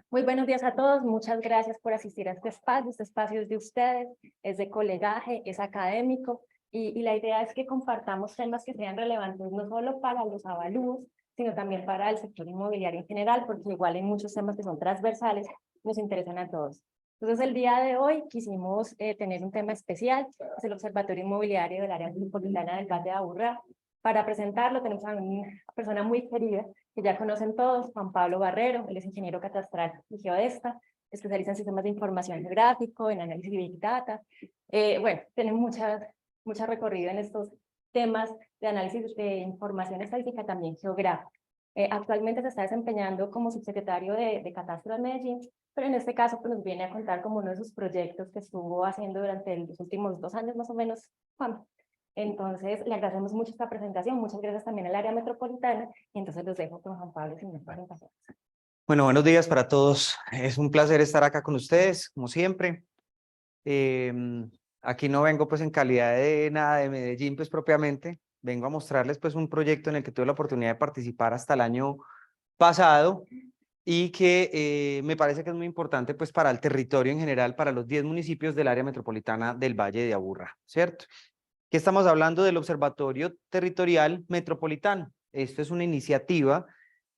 Muy buenos días a todos, muchas gracias por asistir a este espacio es de ustedes, es de colegaje, es académico y la idea es que compartamos temas que sean relevantes no solo para los avalúos, sino también para el sector inmobiliario en general, porque igual hay muchos temas que son transversales, nos interesan a todos. Entonces el día de hoy quisimos tener un tema especial, es el Observatorio Inmobiliario del Área Metropolitana del Valle de Aburrá. Para presentarlo tenemos a una persona muy querida, que ya conocen todos, Juan Pablo Barrero. Él es ingeniero catastral y geodesta, especialista en sistemas de información geográfico, en análisis de Big Data. Bueno, tiene mucha recorrido en estos temas de análisis de información estadística, también geográfica. Actualmente se está desempeñando como subsecretario de Catastro de Medellín, pero en este caso pues, nos viene a contar como uno de sus proyectos que estuvo haciendo durante los últimos 2 años más o menos, Juan. Entonces, le agradecemos mucho esta presentación, muchas gracias también al área metropolitana, y entonces los dejo con Juan Pablo sin más presentaciones. Bueno, buenos días para todos. Es un placer estar acá con ustedes, como siempre. Aquí no vengo pues en calidad de nada de Medellín pues propiamente, vengo a mostrarles pues un proyecto en el que tuve la oportunidad de participar hasta el año pasado y que me parece que es muy importante pues para el territorio en general, para los 10 municipios del área metropolitana del Valle de Aburrá, ¿cierto? Que estamos hablando del Observatorio Territorial Metropolitano. Esto es una iniciativa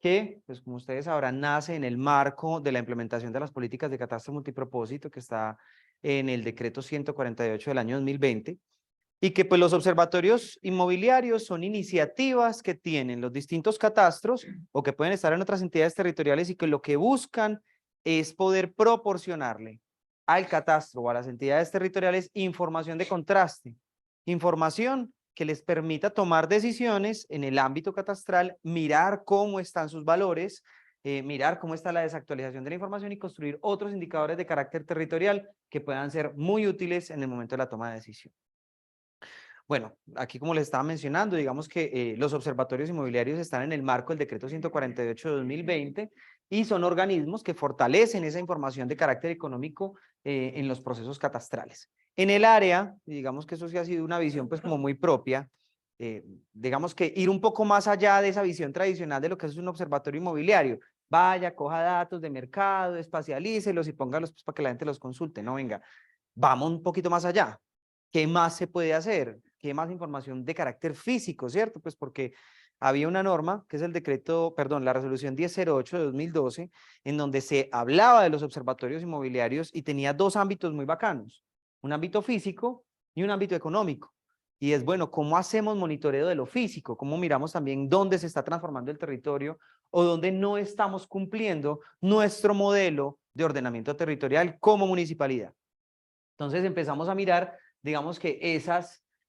que, pues como ustedes sabrán, nace en el marco de la implementación de las políticas de catastro multipropósito que está en el decreto 148 del año 2020 y que pues los observatorios inmobiliarios son iniciativas que tienen los distintos catastros o que pueden estar en otras entidades territoriales y que lo que buscan es poder proporcionarle al catastro o a las entidades territoriales información de contraste, información que les permita tomar decisiones en el ámbito catastral, mirar cómo están sus valores, mirar cómo está la desactualización de la información y construir otros indicadores de carácter territorial que puedan ser muy útiles en el momento de la toma de decisión. Bueno, aquí como les estaba mencionando, digamos que los observatorios inmobiliarios están en el marco del decreto 148 de 2020 y son organismos que fortalecen esa información de carácter económico en los procesos catastrales. En el área, digamos que eso sí ha sido una visión pues como muy propia, digamos que ir un poco más allá de esa visión tradicional de lo que es un observatorio inmobiliario. Vaya, coja datos de mercado, espacialícelos y póngalos pues, para que la gente los consulte. No, venga, vamos un poquito más allá. ¿Qué más se puede hacer? ¿Qué más información de carácter físico, cierto? Pues porque había una norma, que es el decreto, perdón, la resolución 1008 de 2012, en donde se hablaba de los observatorios inmobiliarios y tenía 2 ámbitos muy bacanos, un ámbito físico y un ámbito económico. Y es, bueno, ¿cómo hacemos monitoreo de lo físico? ¿Cómo miramos también dónde se está transformando el territorio o dónde no estamos cumpliendo nuestro modelo de ordenamiento territorial como municipalidad? Entonces empezamos a mirar, digamos que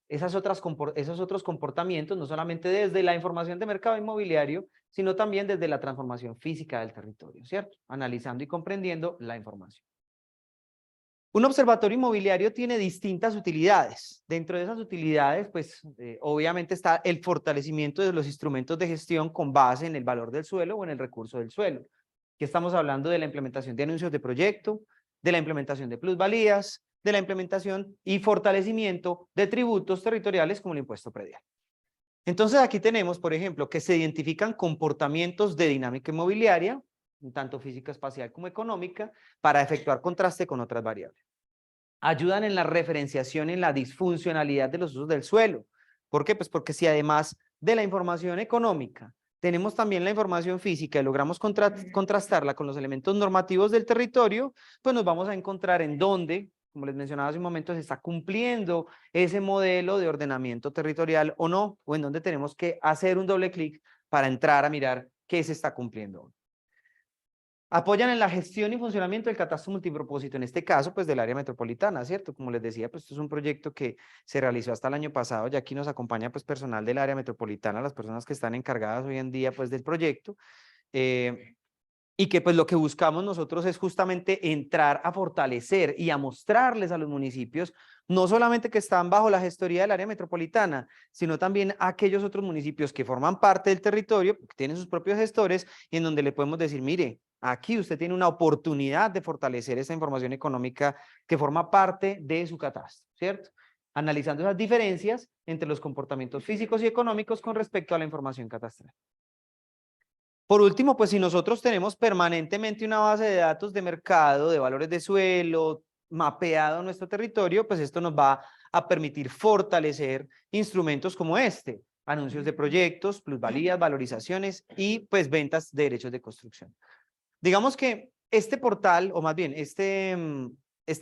esos otros comportamientos, no solamente desde la información de mercado inmobiliario, sino también desde la transformación física del territorio, ¿cierto? Analizando y comprendiendo la información. Un observatorio inmobiliario tiene distintas utilidades. Dentro de esas utilidades, pues obviamente está el fortalecimiento de los instrumentos de gestión con base en el valor del suelo o en el recurso del suelo. Aquí estamos hablando de la implementación de anuncios de proyecto, de la implementación de plusvalías, de la implementación y fortalecimiento de tributos territoriales como el impuesto predial. Entonces aquí tenemos, por ejemplo, que se identifican comportamientos de dinámica inmobiliaria, tanto física, espacial como económica, para efectuar contraste con otras variables. Ayudan en la referenciación en la disfuncionalidad de los usos del suelo. ¿Por qué? Pues porque si además de la información económica tenemos también la información física y logramos contrastarla con los elementos normativos del territorio, pues nos vamos a encontrar en donde, como les mencionaba hace un momento, se está cumpliendo ese modelo de ordenamiento territorial o no, o en donde tenemos que hacer un doble clic para entrar a mirar qué se está cumpliendo. Apoyan en la gestión y funcionamiento del catastro multipropósito, en este caso, pues del área metropolitana, ¿cierto? Como les decía, pues esto es un proyecto que se realizó hasta el año pasado, y aquí nos acompaña pues personal del área metropolitana, las personas que están encargadas hoy en día pues del proyecto, y que pues lo que buscamos nosotros es justamente entrar a fortalecer y a mostrarles a los municipios, no solamente que están bajo la gestoría del área metropolitana, sino también a aquellos otros municipios que forman parte del territorio, que tienen sus propios gestores, y en donde le podemos decir, mire, aquí usted tiene una oportunidad de fortalecer esta información económica que forma parte de su catastro, ¿cierto? Analizando esas diferencias entre los comportamientos físicos y económicos con respecto a la información catastral. Por último, pues si nosotros tenemos permanentemente una base de datos de mercado, de valores de suelo, mapeado nuestro territorio, pues esto nos va a permitir fortalecer instrumentos como este, anuncios de proyectos, plusvalías, valorizaciones y pues ventas de derechos de construcción. Digamos que este portal, o más bien este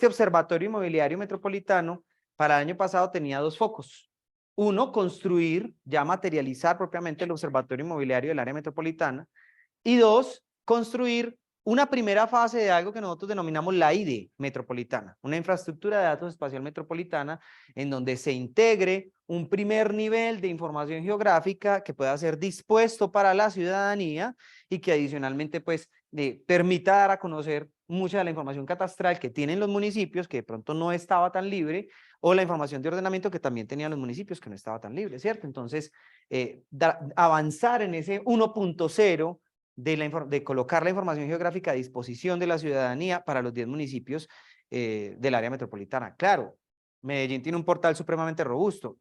observatorio inmobiliario metropolitano, para el año pasado tenía dos focos. Uno, construir, ya materializar propiamente el observatorio inmobiliario del área metropolitana. Y dos, construir una primera fase de algo que nosotros denominamos la IDE metropolitana, una infraestructura de datos espacial metropolitana en donde se integre un primer nivel de información geográfica que pueda ser dispuesto para la ciudadanía y que adicionalmente pues permita dar a conocer mucha de la información catastral que tienen los municipios, que de pronto no estaba tan libre, o la información de ordenamiento que también tenían los municipios, que no estaba tan libre, ¿cierto? Entonces, avanzar en ese 1.0 de colocar la información geográfica a disposición de la ciudadanía para los 10 municipios del área metropolitana. Claro, Medellín tiene un portal supremamente robusto.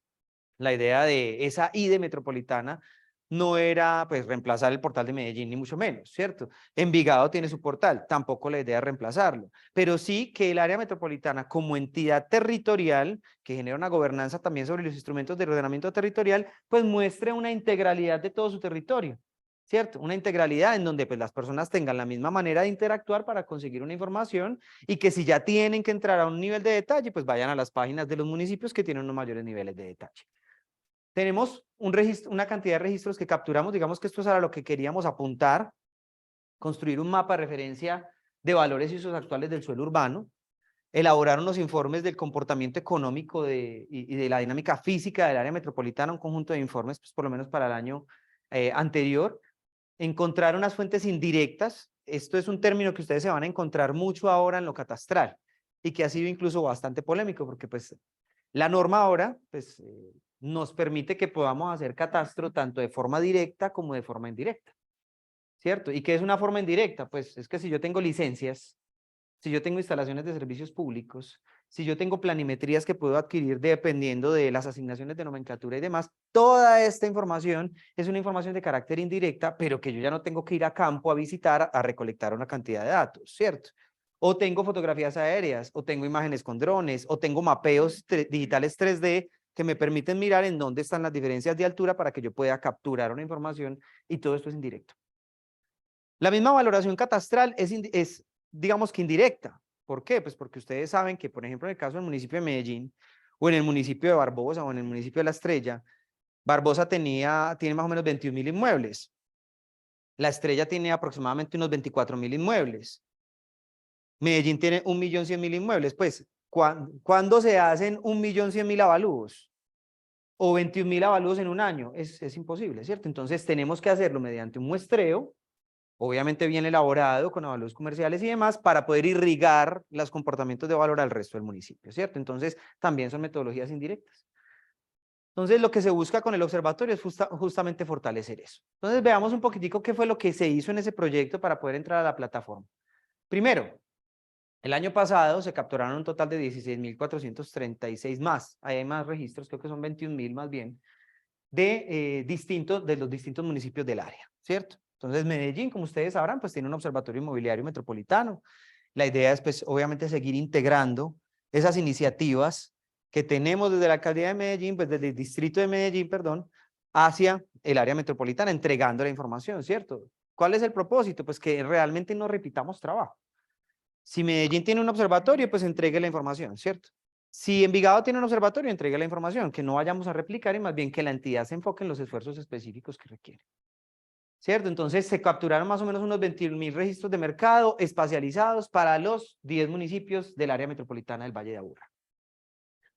La idea de esa IDE metropolitana no era pues reemplazar el portal de Medellín, ni mucho menos, ¿cierto? Envigado tiene su portal, tampoco la idea es reemplazarlo, pero sí que el área metropolitana como entidad territorial, que genera una gobernanza también sobre los instrumentos de ordenamiento territorial, pues muestre una integralidad de todo su territorio, ¿cierto? Una integralidad en donde pues las personas tengan la misma manera de interactuar para conseguir una información y que si ya tienen que entrar a un nivel de detalle, pues vayan a las páginas de los municipios que tienen unos mayores niveles de detalle. Tenemos un registro, una cantidad de registros que capturamos, digamos que esto es a lo que queríamos apuntar, construir un mapa de referencia de valores y usos actuales del suelo urbano, elaborar unos informes del comportamiento económico y de la dinámica física del área metropolitana, un conjunto de informes, pues por lo menos para el año anterior, encontrar unas fuentes indirectas, esto es un término que ustedes se van a encontrar mucho ahora en lo catastral y que ha sido incluso bastante polémico porque pues la norma ahora pues nos permite que podamos hacer catastro tanto de forma directa como de forma indirecta, ¿cierto? ¿Y qué es una forma indirecta? Pues es que si yo tengo licencias, si yo tengo instalaciones de servicios públicos, si yo tengo planimetrías que puedo adquirir dependiendo de las asignaciones de nomenclatura y demás, toda esta información es una información de carácter indirecta, pero que yo ya no tengo que ir a campo a visitar a recolectar una cantidad de datos, ¿cierto? O tengo fotografías aéreas, o tengo imágenes con drones, o tengo mapeos digitales 3D que me permiten mirar en dónde están las diferencias de altura para que yo pueda capturar una información y todo esto es indirecto. La misma valoración catastral es digamos que indirecta. ¿Por qué? Pues porque ustedes saben que, por ejemplo, en el caso del municipio de Medellín, o en el municipio de Barbosa, o en el municipio de La Estrella, Barbosa tiene más o menos 21.000 inmuebles. La Estrella tiene aproximadamente unos 24.000 inmuebles. Medellín tiene 1.100.000 inmuebles. Pues, ¿cuándo se hacen 1.100.000 avalúos? O 21.000 avalúos en un año. Es imposible, ¿cierto? Entonces, tenemos que hacerlo mediante un muestreo, obviamente bien elaborado, con avalúos comerciales y demás, para poder irrigar los comportamientos de valor al resto del municipio, ¿cierto? Entonces, también son metodologías indirectas. Entonces, lo que se busca con el observatorio es justamente fortalecer eso. Entonces, veamos un poquitico qué fue lo que se hizo en ese proyecto para poder entrar a la plataforma. Primero, el año pasado se capturaron un total de 16.436 más. Ahí hay más registros, creo que son 21.000 más bien, de los distintos municipios del área, ¿cierto? Entonces, Medellín, como ustedes sabrán, pues tiene un observatorio inmobiliario metropolitano. La idea es, pues, obviamente seguir integrando esas iniciativas que tenemos desde la alcaldía de Medellín, pues desde el distrito de Medellín, perdón, hacia el área metropolitana, entregando la información, ¿cierto? ¿Cuál es el propósito? Pues que realmente no repitamos trabajo. Si Medellín tiene un observatorio, pues entregue la información, ¿cierto? Si Envigado tiene un observatorio, entregue la información, que no vayamos a replicar y más bien que la entidad se enfoque en los esfuerzos específicos que requiere. ¿Cierto? Entonces se capturaron más o menos unos 21.000 registros de mercado espacializados para los 10 municipios del área metropolitana del Valle de Aburrá.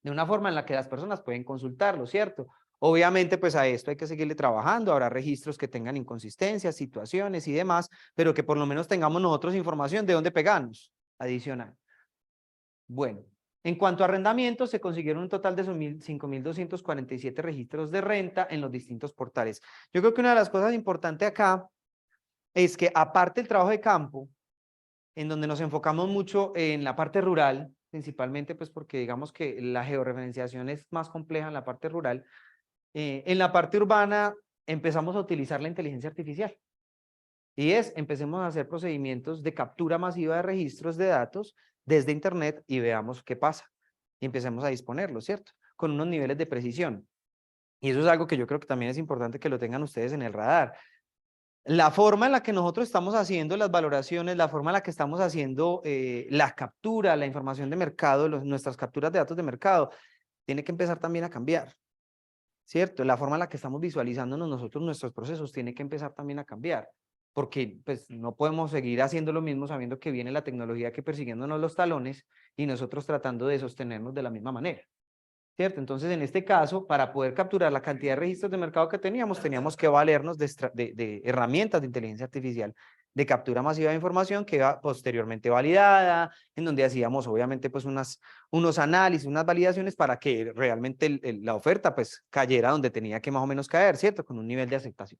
De una forma en la que las personas pueden consultarlo, ¿cierto? Obviamente, pues a esto hay que seguirle trabajando, habrá registros que tengan inconsistencias, situaciones y demás, pero que por lo menos tengamos nosotros información de dónde pegarnos, adicional. Bueno, en cuanto a arrendamientos, se consiguieron un total de 5.247 registros de renta en los distintos portales. Yo creo que una de las cosas importantes acá es que aparte del trabajo de campo, en donde nos enfocamos mucho en la parte rural, principalmente pues porque digamos que la georreferenciación es más compleja en la parte rural, en la parte urbana empezamos a utilizar la inteligencia artificial. Y empecemos a hacer procedimientos de captura masiva de registros de datos desde Internet y veamos qué pasa. Y empecemos a disponerlo, ¿cierto? Con unos niveles de precisión. Y eso es algo que yo creo que también es importante que lo tengan ustedes en el radar. La forma en la que nosotros estamos haciendo las valoraciones, la forma en la que estamos haciendo la captura, la información de mercado, nuestras capturas de datos de mercado, tiene que empezar también a cambiar, ¿cierto? La forma en la que estamos visualizándonos nosotros nuestros procesos tiene que empezar también a cambiar, porque pues no podemos seguir haciendo lo mismo sabiendo que viene la tecnología que persiguiéndonos los talones y nosotros tratando de sostenernos de la misma manera. ¿Cierto? Entonces, en este caso, para poder capturar la cantidad de registros de mercado que teníamos que valernos de herramientas de inteligencia artificial de captura masiva de información que va posteriormente validada, en donde hacíamos obviamente pues unos análisis, unas validaciones para que realmente la oferta pues cayera donde tenía que más o menos caer, ¿cierto? Con un nivel de aceptación.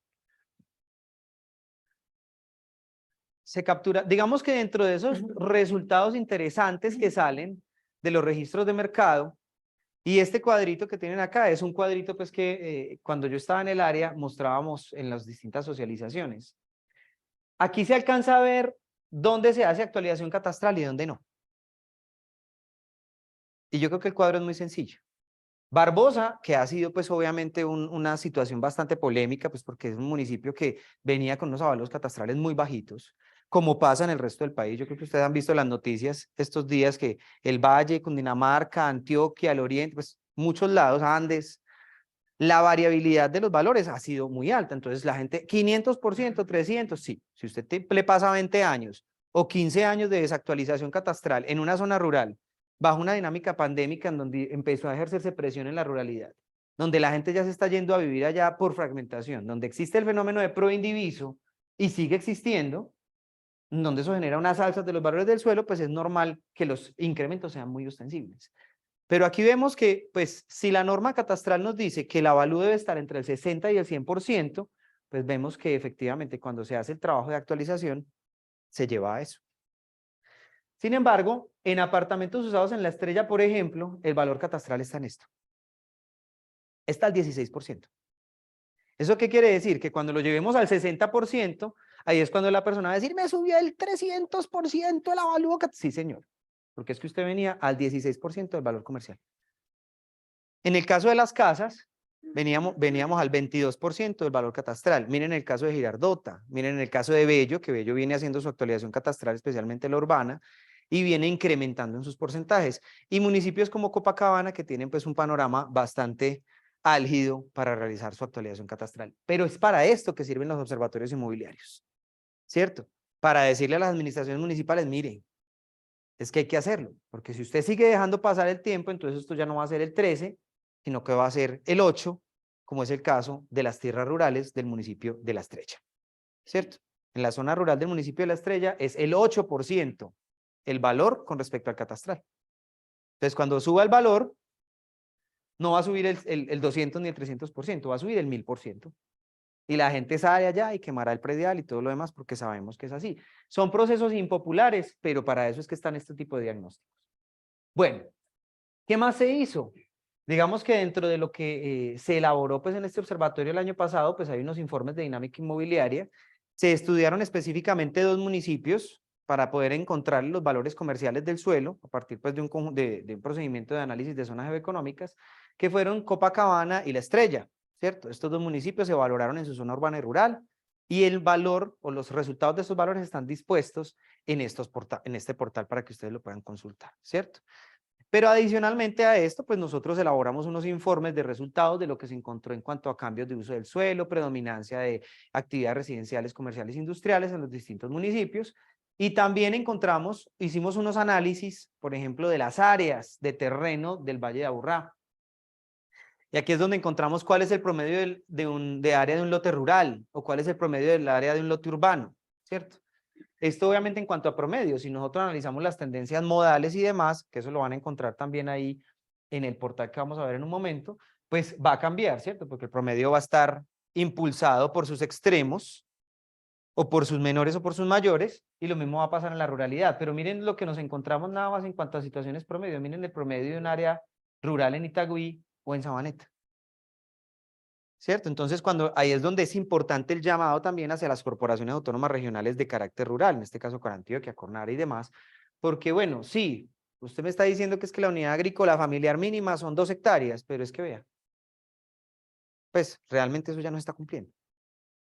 Se captura, digamos que dentro de esos resultados interesantes que salen de los registros de mercado, y este cuadrito que tienen acá es un cuadrito pues que cuando yo estaba en el área mostrábamos en las distintas socializaciones. Aquí se alcanza a ver dónde se hace actualización catastral y dónde no. Y yo creo que el cuadro es muy sencillo. Barbosa, que ha sido pues obviamente una situación bastante polémica, pues porque es un municipio que venía con unos avalos catastrales muy bajitos, como pasa en el resto del país. Yo creo que ustedes han visto las noticias estos días que el Valle, Cundinamarca, Antioquia, el Oriente, pues muchos lados, Andes, la variabilidad de los valores ha sido muy alta. Entonces la gente, 500%, 300, sí. Si usted le pasa 20 años o 15 años de desactualización catastral en una zona rural, bajo una dinámica pandémica en donde empezó a ejercerse presión en la ruralidad, donde la gente ya se está yendo a vivir allá por fragmentación, donde existe el fenómeno de proindiviso y sigue existiendo, donde eso genera unas alzas de los valores del suelo, pues es normal que los incrementos sean muy ostensibles. Pero aquí vemos que, pues, si la norma catastral nos dice que el avalúo debe estar entre el 60 y el 100%, pues vemos que efectivamente cuando se hace el trabajo de actualización, se lleva a eso. Sin embargo, en apartamentos usados en la estrella, por ejemplo, el valor catastral está en esto. Está al 16%. ¿Eso qué quiere decir? Que cuando lo llevemos al 60%, ahí es cuando la persona va a decir, me subió el 300% el avalúo catastral. Sí, señor, porque es que usted venía al 16% del valor comercial. En el caso de las casas, veníamos al 22% del valor catastral. Miren el caso de Girardota, miren el caso de Bello, que Bello viene haciendo su actualización catastral, especialmente la urbana, y viene incrementando en sus porcentajes. Y municipios como Copacabana, que tienen pues un panorama bastante álgido para realizar su actualización catastral. Pero es para esto que sirven los observatorios inmobiliarios, ¿cierto? Para decirle a las administraciones municipales, miren, es que hay que hacerlo, porque si usted sigue dejando pasar el tiempo, entonces esto ya no va a ser el 13, sino que va a ser el 8, como es el caso de las tierras rurales del municipio de La Estrella, ¿cierto? En la zona rural del municipio de La Estrella es el 8% el valor con respecto al catastral. Entonces, cuando suba el valor, no va a subir el 200 ni el 300%, va a subir el 1000%. Y la gente sale allá y quemará el predial y todo lo demás porque sabemos que es así. Son procesos impopulares, pero para eso es que están este tipo de diagnósticos. Bueno, ¿qué más se hizo? Digamos que dentro de lo que se elaboró pues en este observatorio el año pasado, pues hay unos informes de dinámica inmobiliaria. Se estudiaron específicamente 2 municipios para poder encontrar los valores comerciales del suelo a partir pues de un procedimiento de análisis de zonas geoeconómicas, que fueron Copacabana y La Estrella, ¿cierto? Estos 2 municipios se valoraron en su zona urbana y rural y el valor o los resultados de esos valores están dispuestos en este portal para que ustedes lo puedan consultar, ¿cierto? Pero adicionalmente a esto, pues nosotros elaboramos unos informes de resultados de lo que se encontró en cuanto a cambios de uso del suelo, predominancia de actividades residenciales, comerciales, industriales en los distintos municipios. Y también hicimos unos análisis, por ejemplo, de las áreas de terreno del Valle de Aburrá. Y aquí es donde encontramos cuál es el promedio de área de un lote rural o cuál es el promedio del área de un lote urbano, ¿cierto? Esto obviamente en cuanto a promedio, si nosotros analizamos las tendencias modales y demás, que eso lo van a encontrar también ahí en el portal que vamos a ver en un momento, pues va a cambiar, ¿cierto? Porque el promedio va a estar impulsado por sus extremos, o por sus menores o por sus mayores, y lo mismo va a pasar en la ruralidad. Pero miren lo que nos encontramos nada más en cuanto a situaciones promedio. Miren el promedio de un área rural en Itagüí o en Sabaneta. ¿cierto? Entonces, ahí es donde es importante el llamado también hacia las corporaciones autónomas regionales de carácter rural, en este caso con Antioquia, Cornara y demás, porque bueno, sí, usted me está diciendo que es que la unidad agrícola familiar mínima son 2 hectáreas, pero es que vea, pues realmente eso ya no se está cumpliendo.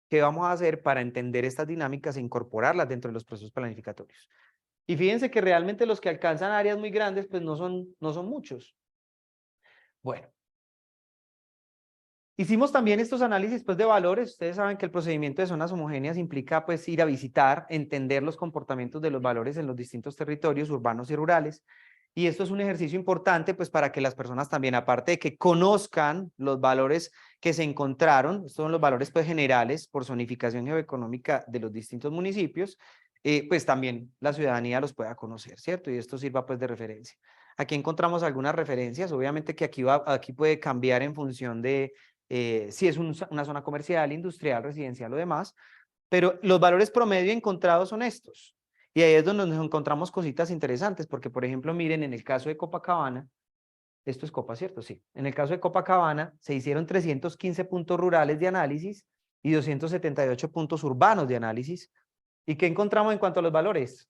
¿Qué vamos a hacer para entender estas dinámicas e incorporarlas dentro de los procesos planificatorios? Y fíjense que realmente los que alcanzan áreas muy grandes, pues no son muchos. Bueno, hicimos también estos análisis pues, de valores. Ustedes saben que el procedimiento de zonas homogéneas implica pues, ir a visitar, entender los comportamientos de los valores en los distintos territorios urbanos y rurales. Y esto es un ejercicio importante pues, para que las personas también, aparte de que conozcan los valores que se encontraron, estos son los valores pues, generales por zonificación geoeconómica de los distintos municipios, pues también la ciudadanía los pueda conocer, ¿cierto? Y esto sirva pues de referencia. Aquí encontramos algunas referencias, obviamente que aquí puede cambiar en función de si es una zona comercial, industrial, residencial o demás, pero los valores promedio encontrados son estos. Y ahí es donde nos encontramos cositas interesantes, porque por ejemplo, miren, en el caso de Copacabana, esto es Copa, ¿cierto? Sí. En el caso de Copacabana, se hicieron 315 puntos rurales de análisis y 278 puntos urbanos de análisis. ¿Y qué encontramos en cuanto a los valores?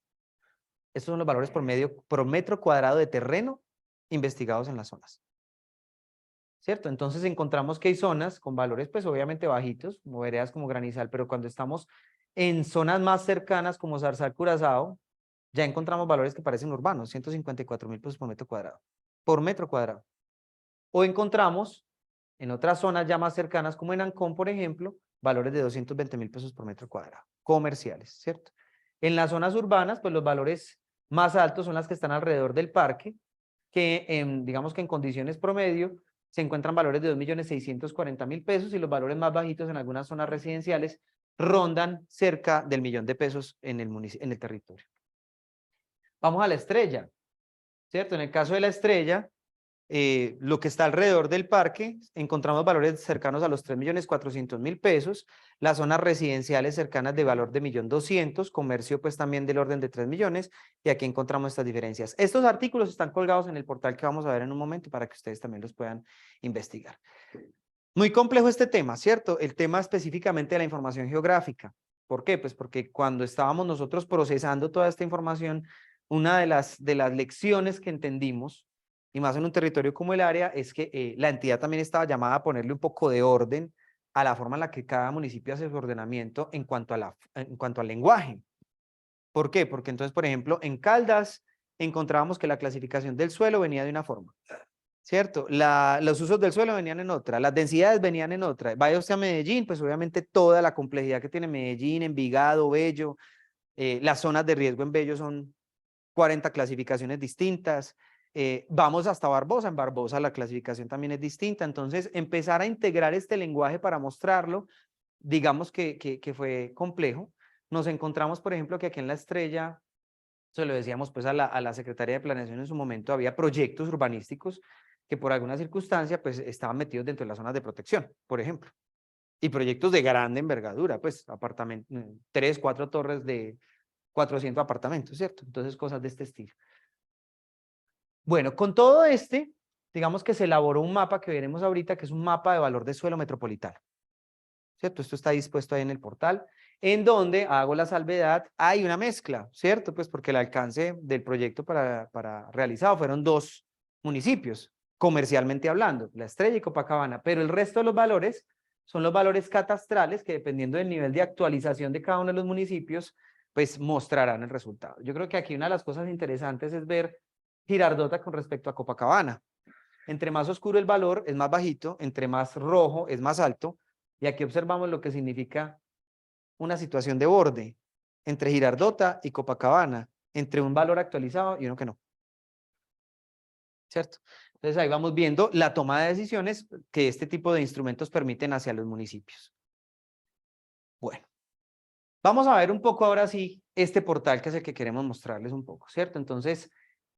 Estos son los valores promedio por metro cuadrado de terreno investigados en las zonas. ¿Cierto? Entonces encontramos que hay zonas con valores pues obviamente bajitos, como veredas como Granizal, pero cuando estamos en zonas más cercanas como Zarzal, Curazao, ya encontramos valores que parecen urbanos, 154.000 pesos por metro cuadrado. Por metro cuadrado. O encontramos en otras zonas ya más cercanas como en Ancón, por ejemplo, valores de 220.000 pesos por metro cuadrado, comerciales, ¿cierto? En las zonas urbanas, pues los valores más altos son las que están alrededor del parque, que digamos que en condiciones promedio se encuentran valores de 2.640.000 pesos y los valores más bajitos en algunas zonas residenciales rondan cerca del 1.000.000 de pesos en el territorio. Vamos a la Estrella, ¿cierto? En el caso de la Estrella, lo que está alrededor del parque, encontramos valores cercanos a los 3.400.000 pesos, las zonas residenciales cercanas de valor de 1.200.000, comercio pues también del orden de 3 millones, y aquí encontramos estas diferencias. Estos artículos están colgados en el portal que vamos a ver en un momento para que ustedes también los puedan investigar. Muy complejo este tema, ¿cierto? El tema específicamente de la información geográfica. ¿Por qué? Pues porque cuando estábamos nosotros procesando toda esta información, una de las lecciones que entendimos, y más en un territorio como el área, es que la entidad también estaba llamada a ponerle un poco de orden a la forma en la que cada municipio hace su ordenamiento en cuanto al lenguaje. ¿Por qué? Porque entonces, por ejemplo, en Caldas encontrábamos que la clasificación del suelo venía de una forma, ¿cierto? Los usos del suelo venían en otra, las densidades venían en otra. Vaya usted a Medellín, pues obviamente toda la complejidad que tiene Medellín, Envigado, Bello, las zonas de riesgo en Bello son 40 clasificaciones distintas. Vamos hasta Barbosa, en Barbosa la clasificación también es distinta. Entonces, empezar a integrar este lenguaje para mostrarlo, digamos que fue complejo. Nos encontramos, por ejemplo, que aquí en La Estrella, se lo decíamos pues a la Secretaría de Planeación en su momento, había proyectos urbanísticos que por alguna circunstancia pues estaban metidos dentro de las zonas de protección, por ejemplo. Y proyectos de grande envergadura, pues apartamentos, 3, 4 torres de 400 apartamentos, ¿cierto? Entonces, cosas de este estilo. Bueno, con todo digamos que se elaboró un mapa que veremos ahorita, que es un mapa de valor de suelo metropolitano, ¿cierto? Esto está dispuesto ahí en el portal, en donde hago la salvedad, hay una mezcla, ¿cierto? Pues porque el alcance del proyecto para realizado fueron 2 municipios, comercialmente hablando, La Estrella y Copacabana, pero el resto de los valores son los valores catastrales que dependiendo del nivel de actualización de cada uno de los municipios, pues mostrarán el resultado. Yo creo que aquí una de las cosas interesantes es ver Girardota con respecto a Copacabana. Entre más oscuro el valor es más bajito, entre más rojo es más alto, y aquí observamos lo que significa una situación de borde entre Girardota y Copacabana, entre un valor actualizado y uno que no. ¿Cierto? Entonces ahí vamos viendo la toma de decisiones que este tipo de instrumentos permiten hacia los municipios. Bueno, vamos a ver un poco ahora sí este portal que es el que queremos mostrarles un poco, ¿cierto? Entonces,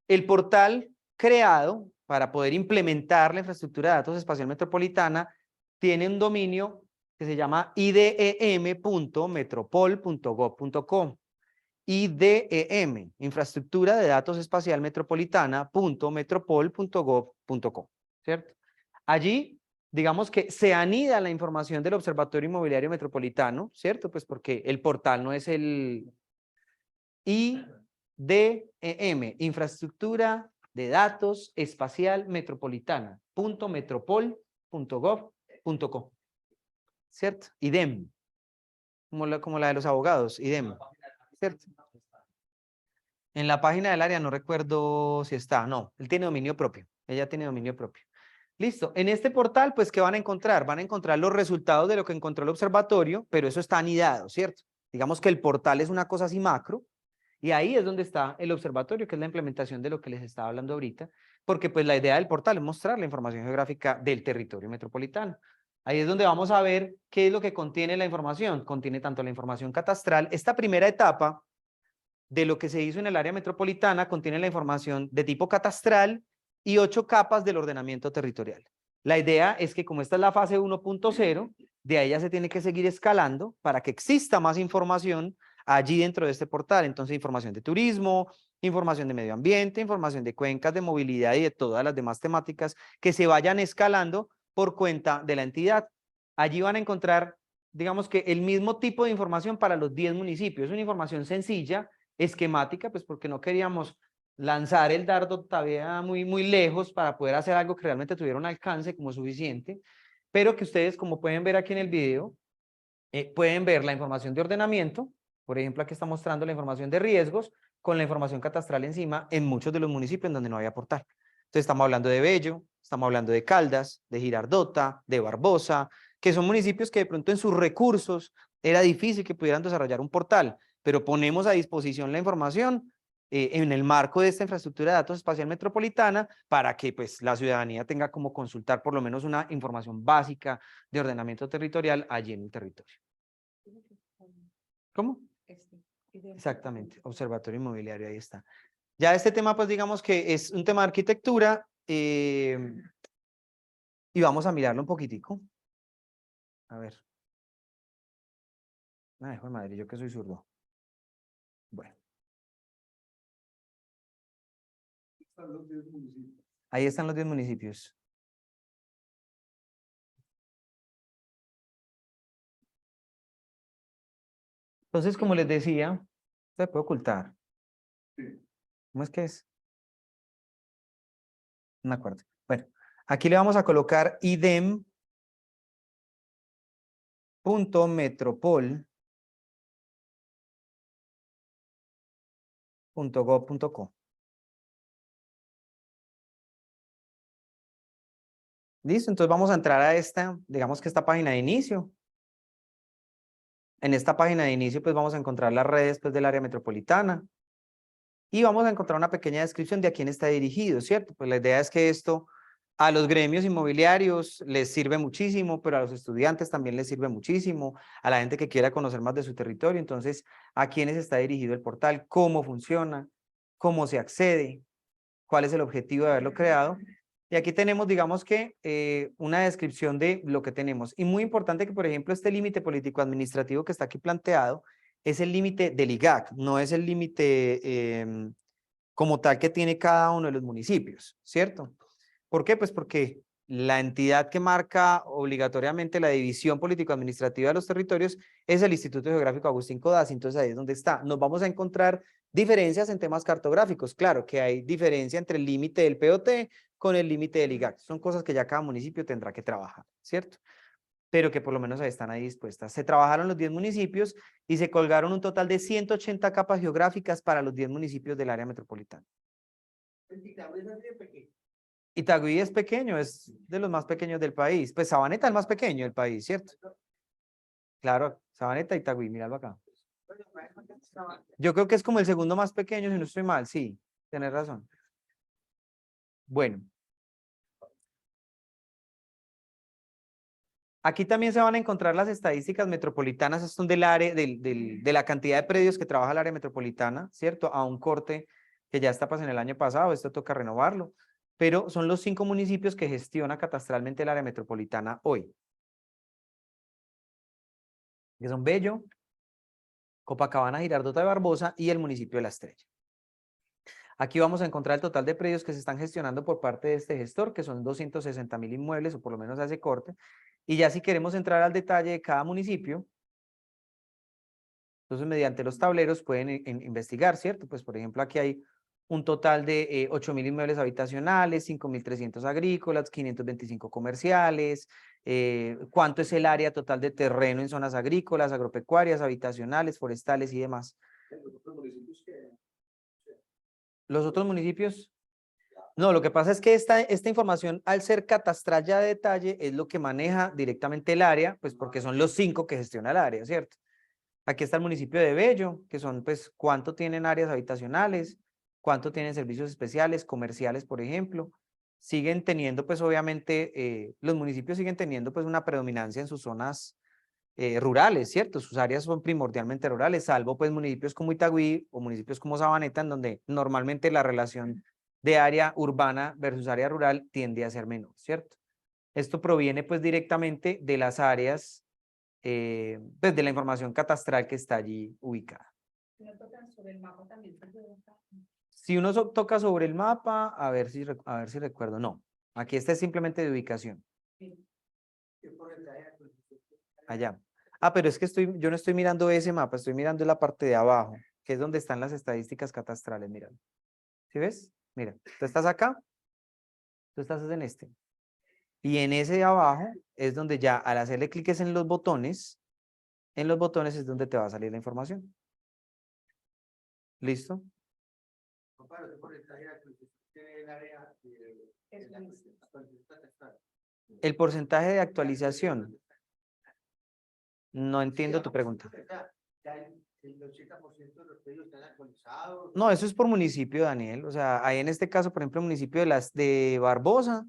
el portal creado para poder implementar la infraestructura de datos espacial metropolitana tiene un dominio que se llama idem.metropol.gov.co. IDEM, Infraestructura de Datos Espacial Metropolitana.metropol.gov.co, ¿cierto? Allí digamos que se anida la información del Observatorio Inmobiliario Metropolitano, ¿cierto? Pues porque el portal no es el IDEM, Infraestructura de Datos Espacial Metropolitana, .metropol.gov.co, ¿cierto? IDEM, como la de los abogados, IDEM, ¿cierto? En la página del área no recuerdo si está, no, él tiene dominio propio, ella tiene dominio propio. Listo, en este portal, pues, ¿qué van a encontrar? Van a encontrar los resultados de lo que encontró el observatorio, pero eso está anidado, ¿cierto? Digamos que el portal es una cosa así macro, y ahí es donde está el observatorio, que es la implementación de lo que les estaba hablando ahorita, porque pues la idea del portal es mostrar la información geográfica del territorio metropolitano. Ahí es donde vamos a ver qué es lo que contiene la información. Contiene tanto la información catastral, esta primera etapa de lo que se hizo en el área metropolitana contiene la información de tipo catastral y 8 capas del ordenamiento territorial. La idea es que como esta es la fase 1.0, de ahí ya se tiene que seguir escalando para que exista más información allí dentro de este portal. Entonces, información de turismo, información de medio ambiente, información de cuencas, de movilidad y de todas las demás temáticas que se vayan escalando por cuenta de la entidad. Allí van a encontrar, digamos que el mismo tipo de información para los 10 municipios. Es una información sencilla, esquemática, pues porque no queríamos lanzar el dardo todavía muy lejos para poder hacer algo que realmente tuviera un alcance como suficiente, pero que ustedes, como pueden ver aquí en el video, pueden ver la información de ordenamiento. Por ejemplo, aquí está mostrando la información de riesgos con la información catastral encima en muchos de los municipios en donde no había portal. Entonces estamos hablando de Bello, estamos hablando de Caldas, de Girardota, de Barbosa, que son municipios que de pronto en sus recursos era difícil que pudieran desarrollar un portal, pero ponemos a disposición la información en el marco de esta infraestructura de datos espacial metropolitana para que pues la ciudadanía tenga como consultar por lo menos una información básica de ordenamiento territorial allí en el territorio. ¿Cómo? Exactamente, observatorio inmobiliario, ahí está. Ya este tema pues digamos que es un tema de arquitectura y vamos a mirarlo un poquitico. A ver. Ay, joder madre, yo que soy zurdo. Bueno. Ahí están los 10 municipios. Entonces, como les decía, se puede ocultar. ¿Cómo es que es? No me acuerdo. Bueno, aquí le vamos a colocar idem.metropol.gov.co. Listo, entonces vamos a entrar a esta, digamos que esta página de inicio. En esta página de inicio, pues vamos a encontrar las redes pues, del área metropolitana y vamos a encontrar una pequeña descripción de a quién está dirigido, ¿cierto? Pues la idea es que esto a los gremios inmobiliarios les sirve muchísimo, pero a los estudiantes también les sirve muchísimo, a la gente que quiera conocer más de su territorio. Entonces, ¿a quiénes está dirigido el portal? ¿Cómo funciona? ¿Cómo se accede? ¿Cuál es el objetivo de haberlo creado? Y aquí tenemos, digamos que, una descripción de lo que tenemos. Y muy importante que, por ejemplo, este límite político-administrativo que está aquí planteado es el límite del IGAC, no es el límite como tal que tiene cada uno de los municipios, ¿cierto? ¿Por qué? Pues porque la entidad que marca obligatoriamente la división político-administrativa de los territorios es el Instituto Geográfico Agustín Codazzi, entonces ahí es donde está. Nos vamos a encontrar diferencias en temas cartográficos. Claro que hay diferencia entre el límite del POT con el límite del IGAC. Son cosas que ya cada municipio tendrá que trabajar, ¿cierto? Pero que por lo menos ahí están ahí dispuestas. Se trabajaron los 10 municipios y se colgaron un total de 180 capas geográficas para los 10 municipios del área metropolitana. Itagüí es pequeño, es de los más pequeños del país. Pues Sabaneta es el más pequeño del país, ¿cierto? Claro, Sabaneta, Itagüí, míralo acá. Yo creo que es como el segundo más pequeño, si no estoy mal, sí, tienes razón. Bueno. Aquí también se van a encontrar las estadísticas metropolitanas, estas son del área, de la cantidad de predios que trabaja el área metropolitana, ¿cierto? A un corte que ya está pues en el año pasado, esto toca renovarlo, pero son los 5 municipios que gestiona catastralmente el área metropolitana hoy. Que son Bello, Copacabana, Girardota de Barbosa y el municipio de La Estrella. Aquí vamos a encontrar el total de predios que se están gestionando por parte de este gestor, que son 260.000 inmuebles, o por lo menos hace corte. Y ya si queremos entrar al detalle de cada municipio, entonces mediante los tableros pueden investigar, ¿cierto? Pues por ejemplo aquí hay un total de 8.000 inmuebles habitacionales, 5.300 agrícolas, 525 comerciales, cuánto es el área total de terreno en zonas agrícolas, agropecuarias, habitacionales, forestales y demás. ¿Los otros municipios? No, lo que pasa es que esta información, al ser catastral ya de detalle, es lo que maneja directamente el área, pues porque son los 5 que gestiona el área, ¿cierto? Aquí está el municipio de Bello, que son pues cuánto tienen áreas habitacionales, cuánto tienen servicios especiales, comerciales, por ejemplo. Siguen teniendo pues obviamente, los municipios siguen teniendo pues una predominancia en sus zonas rurales, ¿cierto? Sus áreas son primordialmente rurales, salvo pues municipios como Itagüí o municipios como Sabaneta, en donde normalmente la relación de área urbana versus área rural tiende a ser menor, ¿cierto? Esto proviene pues directamente de las áreas, pues de la información catastral que está allí ubicada. Si uno toca sobre el mapa, a ver si recuerdo, no, aquí está simplemente de ubicación. Allá. Ah, pero es que yo no estoy mirando ese mapa, estoy mirando la parte de abajo, que es donde están las estadísticas catastrales, mira. ¿Sí ves? Mira, tú estás acá, tú estás en este. Y en ese de abajo es donde ya al hacerle cliques en los botones es donde te va a salir la información. ¿Listo? El porcentaje de actualización. No entiendo tu pregunta. No, eso es por municipio, Daniel. O sea, ahí en este caso, por ejemplo, el municipio de Barbosa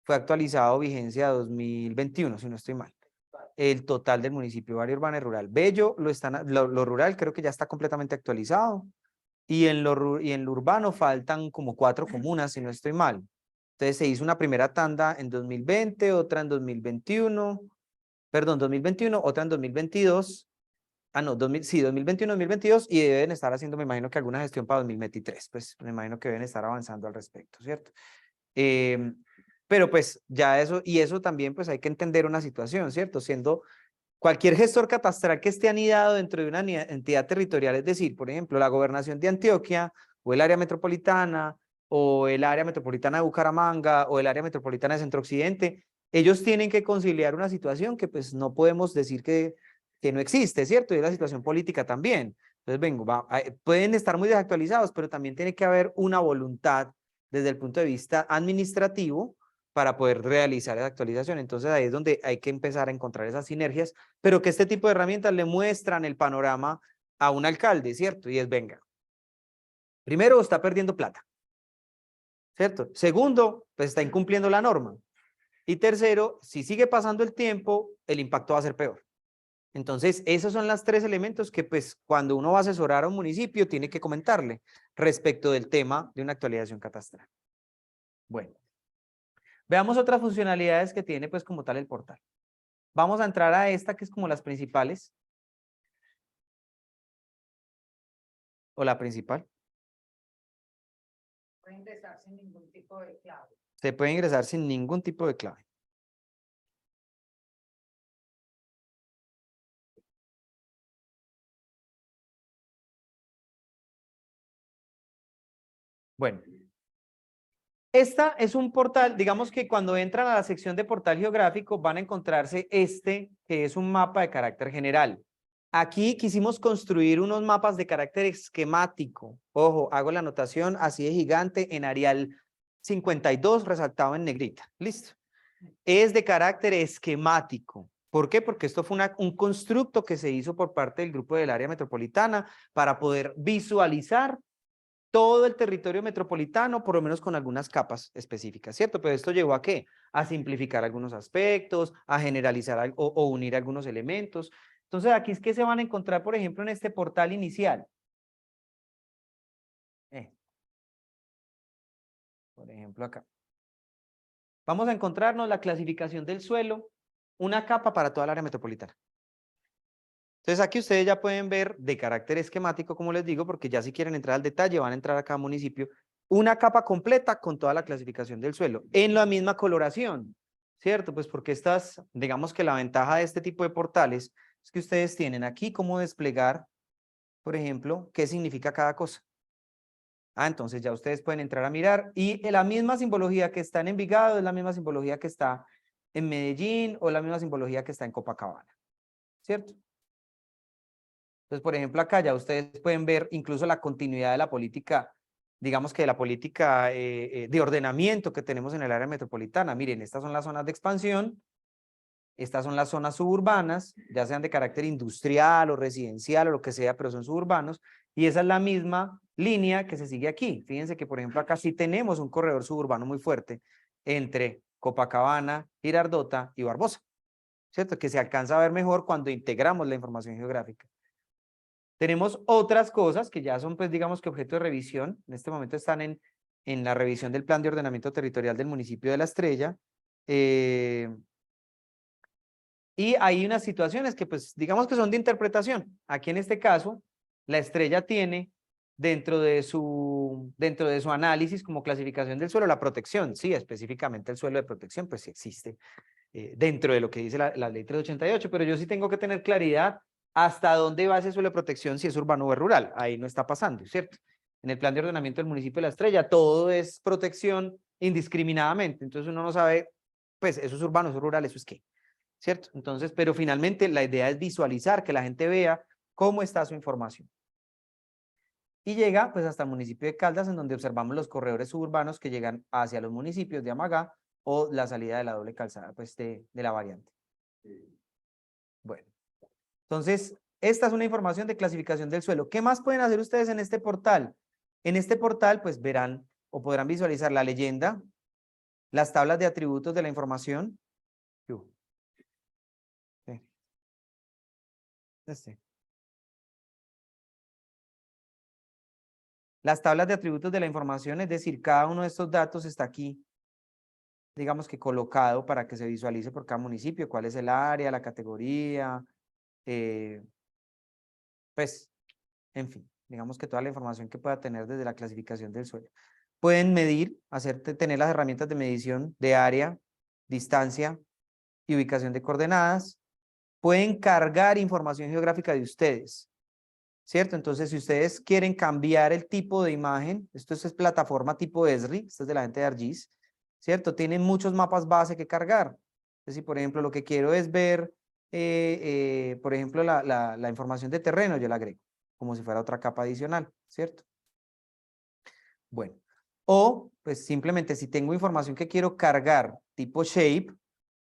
fue actualizado vigencia 2021, si no estoy mal. El total del municipio, área urbana y rural. Bello, lo rural creo que ya está completamente actualizado. Y en lo urbano faltan como 4 comunas, si no estoy mal. Entonces se hizo una primera tanda en 2020, otra en 2021, perdón, 2021, otra en 2022. Ah, no, 2021, 2022, y deben estar haciendo, me imagino que alguna gestión para 2023, pues me imagino que deben estar avanzando al respecto, ¿cierto? Pero pues ya eso, y eso también pues hay que entender una situación, ¿cierto? Siendo cualquier gestor catastral que esté anidado dentro de una entidad territorial, es decir, por ejemplo, la gobernación de Antioquia, o el área metropolitana, o el área metropolitana de Bucaramanga, o el área metropolitana de Centro Occidente, ellos tienen que conciliar una situación que pues no podemos decir que no existe, ¿cierto? Y es la situación política también. Entonces, pueden estar muy desactualizados, pero también tiene que haber una voluntad desde el punto de vista administrativo para poder realizar esa actualización. Entonces ahí es donde hay que empezar a encontrar esas sinergias, pero que este tipo de herramientas le muestran el panorama a un alcalde, ¿cierto? Y es, venga, primero está perdiendo plata, ¿cierto? Segundo, pues está incumpliendo la norma. Y tercero, si sigue pasando el tiempo, el impacto va a ser peor. Entonces, esos son los 3 elementos que pues cuando uno va a asesorar a un municipio tiene que comentarle respecto del tema de una actualización catastral. Bueno. Veamos otras funcionalidades que tiene pues como tal el portal. Vamos a entrar a esta que es como las principales. O la principal. Puede ingresar sin ningún tipo de clave. Se puede ingresar sin ningún tipo de clave. Bueno. Esta es un portal, digamos que cuando entran a la sección de portal geográfico van a encontrarse este, que es un mapa de carácter general. Aquí quisimos construir unos mapas de carácter esquemático. Ojo, hago la anotación así de gigante en Arial 52 resaltado en negrita. Listo. Es de carácter esquemático. ¿Por qué? Porque esto fue un constructo que se hizo por parte del grupo del área metropolitana para poder visualizar todo el territorio metropolitano, por lo menos con algunas capas específicas, ¿cierto? Pero esto llevó a ¿qué? A simplificar algunos aspectos, a generalizar o unir algunos elementos. Entonces, aquí es que se van a encontrar, por ejemplo, en este portal inicial. Por ejemplo, acá. Vamos a encontrarnos la clasificación del suelo, una capa para toda el área metropolitana. Entonces, aquí ustedes ya pueden ver de carácter esquemático, como les digo, porque ya si quieren entrar al detalle, van a entrar a cada municipio una capa completa con toda la clasificación del suelo, en la misma coloración, ¿cierto? Pues porque estas, digamos que la ventaja de este tipo de portales es que ustedes tienen aquí cómo desplegar, por ejemplo, qué significa cada cosa. Ah, entonces ya ustedes pueden entrar a mirar y la misma simbología que está en Envigado es la misma simbología que está en Medellín o la misma simbología que está en Copacabana, ¿cierto? Entonces, por ejemplo, acá ya ustedes pueden ver incluso la continuidad de la política, digamos que de la política de ordenamiento que tenemos en el área metropolitana. Miren, estas son las zonas de expansión, estas son las zonas suburbanas, ya sean de carácter industrial o residencial o lo que sea, pero son suburbanos, y esa es la misma línea que se sigue aquí. Fíjense que, por ejemplo, acá sí tenemos un corredor suburbano muy fuerte entre Copacabana, Girardota y Barbosa, ¿cierto? Que se alcanza a ver mejor cuando integramos la información geográfica. Tenemos otras cosas que ya son, pues, digamos que objeto de revisión. En este momento están en la revisión del Plan de Ordenamiento Territorial del municipio de La Estrella. Y hay unas situaciones que, pues, digamos que son de interpretación. Aquí en este caso, La Estrella tiene dentro de su análisis como clasificación del suelo la protección. Sí, específicamente el suelo de protección, pues sí existe dentro de lo que dice la ley 388, pero yo sí tengo que tener claridad hasta dónde va ese suelo de protección, si es urbano o es rural. Ahí no está pasando, ¿cierto? En el plan de ordenamiento del municipio de La Estrella, todo es protección indiscriminadamente. Entonces uno no sabe, pues, eso es urbano, eso es rural, eso es qué, ¿cierto? Entonces, pero finalmente la idea es visualizar, que la gente vea cómo está su información. Y llega, pues, hasta el municipio de Caldas, en donde observamos los corredores suburbanos que llegan hacia los municipios de Amagá o la salida de la doble calzada, pues, de la variante. Bueno, entonces, esta es una información de clasificación del suelo. ¿Qué más pueden hacer ustedes en este portal? En este portal, pues, verán o podrán visualizar la leyenda, las tablas de atributos de la información. Sí. Las tablas de atributos de la información, es decir, cada uno de estos datos está aquí, digamos que colocado para que se visualice por cada municipio, cuál es el área, la categoría, pues, en fin, digamos que toda la información que pueda tener desde la clasificación del suelo. Pueden medir, tener las herramientas de medición de área, distancia y ubicación de coordenadas. Pueden cargar información geográfica de ustedes, ¿cierto? Entonces, si ustedes quieren cambiar el tipo de imagen, esto es plataforma tipo Esri, esto es de la gente de ArcGIS, ¿cierto? Tienen muchos mapas base que cargar. Entonces, si por ejemplo lo que quiero es ver, por ejemplo, la información de terreno, yo la agrego, como si fuera otra capa adicional, ¿cierto? Bueno, o pues simplemente si tengo información que quiero cargar tipo Shape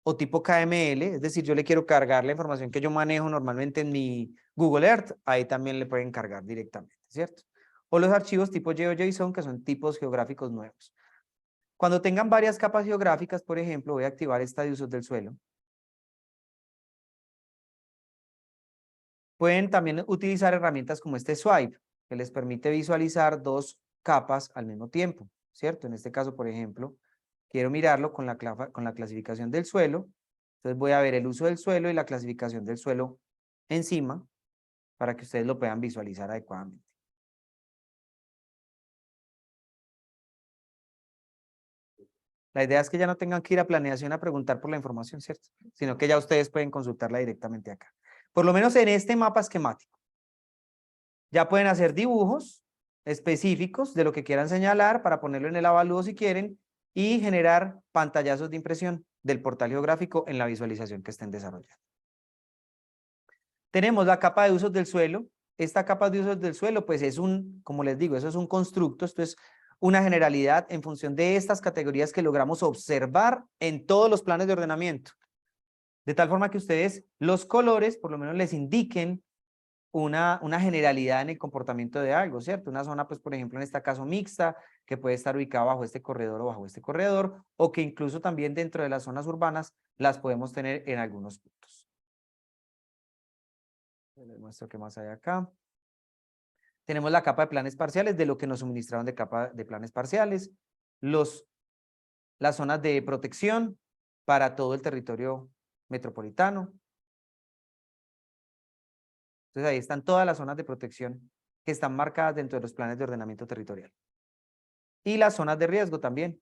o tipo KML, es decir, yo le quiero cargar la información que yo manejo normalmente en mi Google Earth, ahí también le pueden cargar directamente, ¿cierto? O los archivos tipo GeoJSON, que son tipos geográficos nuevos. Cuando tengan varias capas geográficas, por ejemplo, voy a activar esta de usos del suelo. Pueden también utilizar herramientas como este Swipe, que les permite visualizar dos capas al mismo tiempo, ¿cierto? En este caso, por ejemplo, quiero mirarlo con la clasificación del suelo. Entonces voy a ver el uso del suelo y la clasificación del suelo encima para que ustedes lo puedan visualizar adecuadamente. La idea es que ya no tengan que ir a planeación a preguntar por la información, ¿cierto? Sino que ya ustedes pueden consultarla directamente acá. Por lo menos en este mapa esquemático. Ya pueden hacer dibujos específicos de lo que quieran señalar para ponerlo en el avalúo si quieren y generar pantallazos de impresión del portal geográfico en la visualización que estén desarrollando. Tenemos la capa de usos del suelo. Esta capa de usos del suelo, pues es como les digo, eso es un constructo, esto es una generalidad en función de estas categorías que logramos observar en todos los planes de ordenamiento. De tal forma que ustedes los colores por lo menos les indiquen una generalidad en el comportamiento de algo, ¿cierto? Una zona, pues, por ejemplo, en este caso mixta, que puede estar ubicada bajo este corredor o bajo este corredor, o que incluso también dentro de las zonas urbanas las podemos tener en algunos puntos. Les muestro qué más hay acá. Tenemos la capa de planes parciales, de lo que nos suministraron de capa de planes parciales, las zonas de protección para todo el territorio metropolitano. Entonces ahí están todas las zonas de protección que están marcadas dentro de los planes de ordenamiento territorial. y las zonas de riesgo también.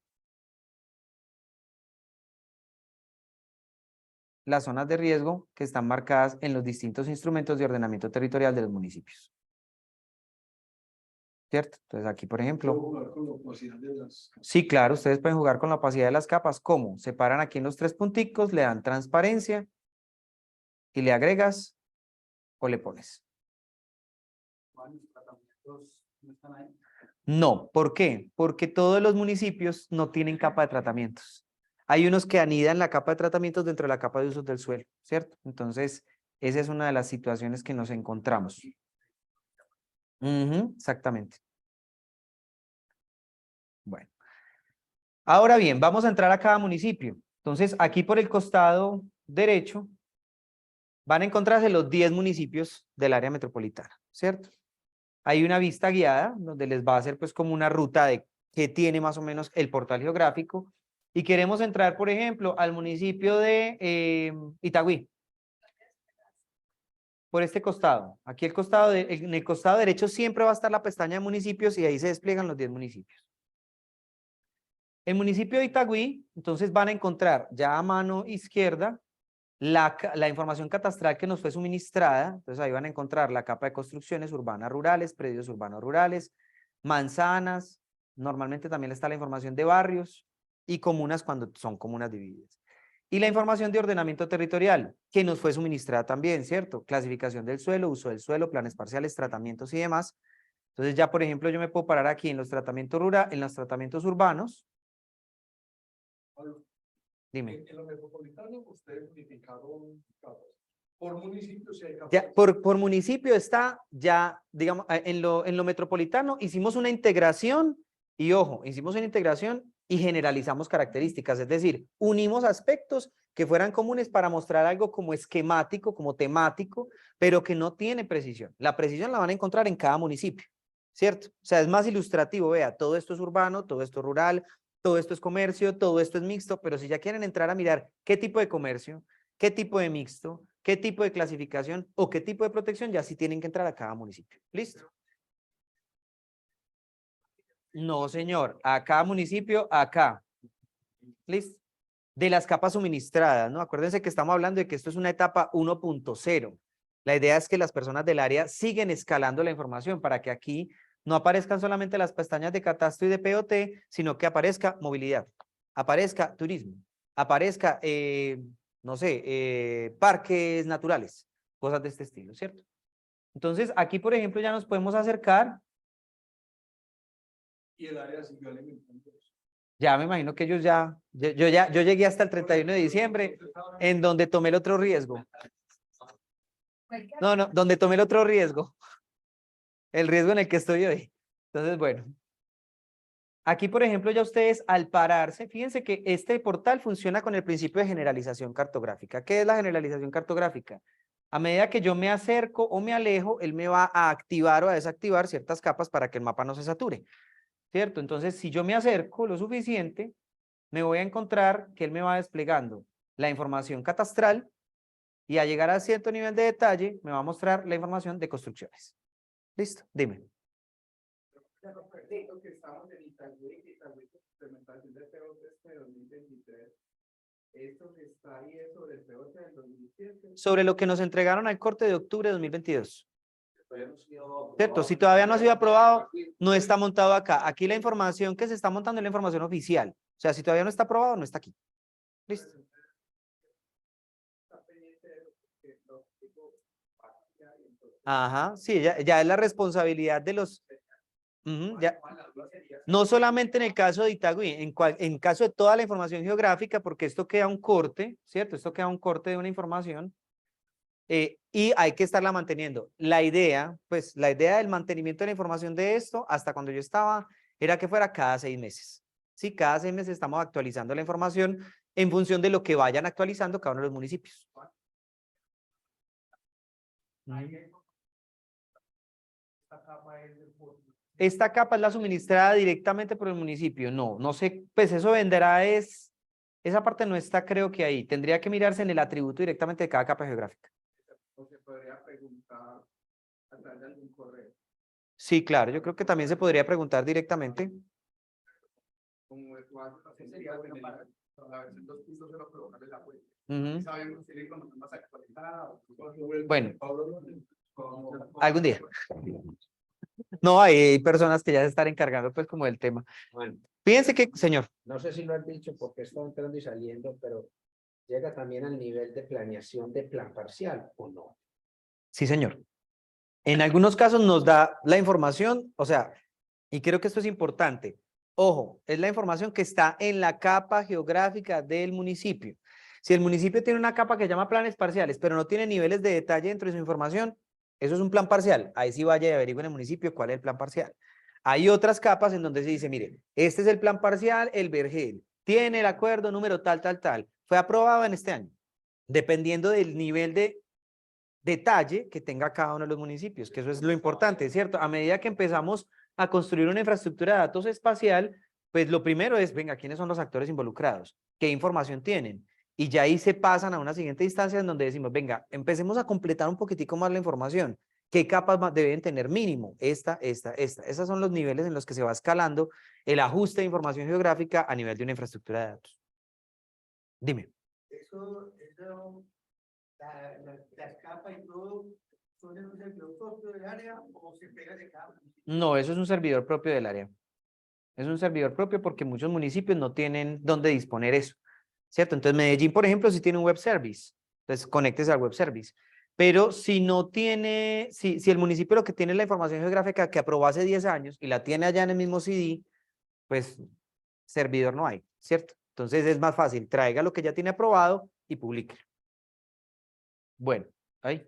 Las zonas de riesgo que están marcadas en los distintos instrumentos de ordenamiento territorial de los municipios. ¿Cierto? Entonces aquí, por ejemplo. ¿Puedo jugar con la opacidad de las capas? Sí, claro, ustedes pueden jugar con la opacidad de las capas. ¿Cómo? Separan aquí en los 3 punticos, le dan transparencia y le agregas o le pones. ¿Los tratamientos no están ahí? No, ¿por qué? Porque todos los municipios no tienen capa de tratamientos. Hay unos que anidan la capa de tratamientos dentro de la capa de usos del suelo, ¿cierto? Entonces, esa es una de las situaciones que nos encontramos. Exactamente. Bueno. Ahora bien, vamos a entrar a cada municipio. Entonces, aquí por el costado derecho van a encontrarse los 10 municipios del área metropolitana, ¿cierto? Hay una vista guiada donde les va a hacer pues como una ruta de que tiene más o menos el portal geográfico y queremos entrar, por ejemplo, al municipio de Itagüí. Por este costado. Aquí en el costado derecho siempre va a estar la pestaña de municipios y ahí se despliegan los 10 municipios. El municipio de Itagüí, entonces van a encontrar ya a mano izquierda la información catastral que nos fue suministrada. Entonces ahí van a encontrar la capa de construcciones urbanas rurales, predios urbanos rurales, manzanas, normalmente también está la información de barrios y comunas cuando son comunas divididas. Y la información de ordenamiento territorial, que nos fue suministrada también, ¿cierto? Clasificación del suelo, uso del suelo, planes parciales, tratamientos y demás. Entonces ya, por ejemplo, yo me puedo parar aquí en los tratamientos rurales, en los tratamientos urbanos. Dime. En lo metropolitano, ustedes unificaron capas. Por municipio, si hay capas. Ya, por municipio está ya, digamos, en lo metropolitano hicimos una integración y ojo, hicimos una integración y generalizamos características, es decir, unimos aspectos que fueran comunes para mostrar algo como esquemático, como temático, pero que no tiene precisión. La precisión la van a encontrar en cada municipio, ¿cierto? O sea, es más ilustrativo, vea, todo esto es urbano, todo esto es rural, todo esto es comercio, todo esto es mixto, pero si ya quieren entrar a mirar qué tipo de comercio, qué tipo de mixto, qué tipo de clasificación o qué tipo de protección, ya sí tienen que entrar a cada municipio. ¿Listo? No, señor. A cada municipio, acá. ¿Listo? De las capas suministradas, ¿no? Acuérdense que estamos hablando de que esto es una etapa 1.0. La idea es que las personas del área siguen escalando la información para que aquí no aparezcan solamente las pestañas de catastro y de POT, sino que aparezca movilidad, aparezca turismo, aparezca, no sé, parques naturales, cosas de este estilo, ¿cierto? Entonces, aquí, por ejemplo, ya nos podemos acercar. Y el área siguió alimentando eso. Ya me imagino que ellos yo llegué hasta el 31 de diciembre, en donde tomé el otro riesgo. No, donde tomé el otro riesgo. El riesgo en el que estoy hoy. Entonces, bueno. Aquí, por ejemplo, ya ustedes al pararse, fíjense que este portal funciona con el principio de generalización cartográfica. ¿Qué es la generalización cartográfica? A medida que yo me acerco o me alejo, él me va a activar o a desactivar ciertas capas para que el mapa no se sature, ¿cierto? Entonces, si yo me acerco lo suficiente, me voy a encontrar que él me va desplegando la información catastral y al llegar a cierto nivel de detalle, me va a mostrar la información de construcciones. ¿Listo? Dime. Que estamos en Itagüí, implementación de POT de 2023. Esto que está ahí es sobre el POT del 2017. Sobre lo que nos entregaron al corte de octubre de 2022. ¿Cierto? Si todavía no ha sido aprobado, no está montado acá. Aquí la información que se está montando es la información oficial. O sea, si todavía no está aprobado, no está aquí. ¿Listo? Ajá, sí, ya es la responsabilidad de los... ya. No solamente en el caso de Itagüí, en caso de toda la información geográfica, porque esto queda un corte, ¿cierto? Esto queda un corte de una información y hay que estarla manteniendo. La idea del mantenimiento de la información de esto, hasta cuando yo estaba, era que fuera cada 6 meses. Sí, cada 6 meses estamos actualizando la información en función de lo que vayan actualizando cada uno de los municipios. Esta capa es la suministrada directamente por el municipio. No sé, pues eso venderá esa parte no está creo que ahí. Tendría que mirarse en el atributo directamente de cada capa geográfica. O se podría preguntar a través de algún correo. Sí, claro, yo creo que también se podría preguntar directamente. como esto sería bueno para la versión 2.0 colocarle la fuente. Ujú. Sabemos si la información más actualizada. Bueno, algún día. No, hay personas que ya se están encargando pues como del tema. Bueno, Fíjense que, señor, no sé si lo has dicho porque está entrando y saliendo, pero llega también al nivel de planeación de plan parcial, ¿o no? sí, señor. En algunos casos nos da la información, o sea, y creo que esto es importante. Ojo, es la información que está en la capa geográfica del municipio. Si el municipio tiene una capa que llama planes parciales, pero no tiene niveles de detalle dentro de su información, eso es un plan parcial. Ahí sí vaya y averigüe en el municipio cuál es el plan parcial. Hay otras capas en donde se dice, mire, este es el plan parcial, el Vergel, tiene el acuerdo número tal, tal, tal. Fue aprobado en este año, dependiendo del nivel de detalle que tenga cada uno de los municipios, que eso es lo importante, ¿cierto? A medida que empezamos a construir una infraestructura de datos espacial, pues lo primero es, venga, ¿quiénes son los actores involucrados? ¿Qué información tienen? Y ya ahí se pasan a una siguiente instancia en donde decimos, venga, empecemos a completar un poquitico más la información. ¿Qué capas deben tener mínimo? Esta. Esos son los niveles en los que se va escalando el ajuste de información geográfica a nivel de una infraestructura de datos. Dime. Las capas y todo son en un servidor propio del área o se pega de cada. No, eso es un servidor propio del área. Es un servidor propio porque muchos municipios no tienen dónde disponer eso, ¿cierto? Entonces Medellín, por ejemplo, sí tiene un web service. Entonces conéctese al web service. Pero si no tiene, si el municipio lo que tiene es la información geográfica que aprobó hace 10 años y la tiene allá en el mismo CD, pues servidor no hay, ¿cierto? Entonces es más fácil, traiga lo que ya tiene aprobado y publique. Bueno, ahí.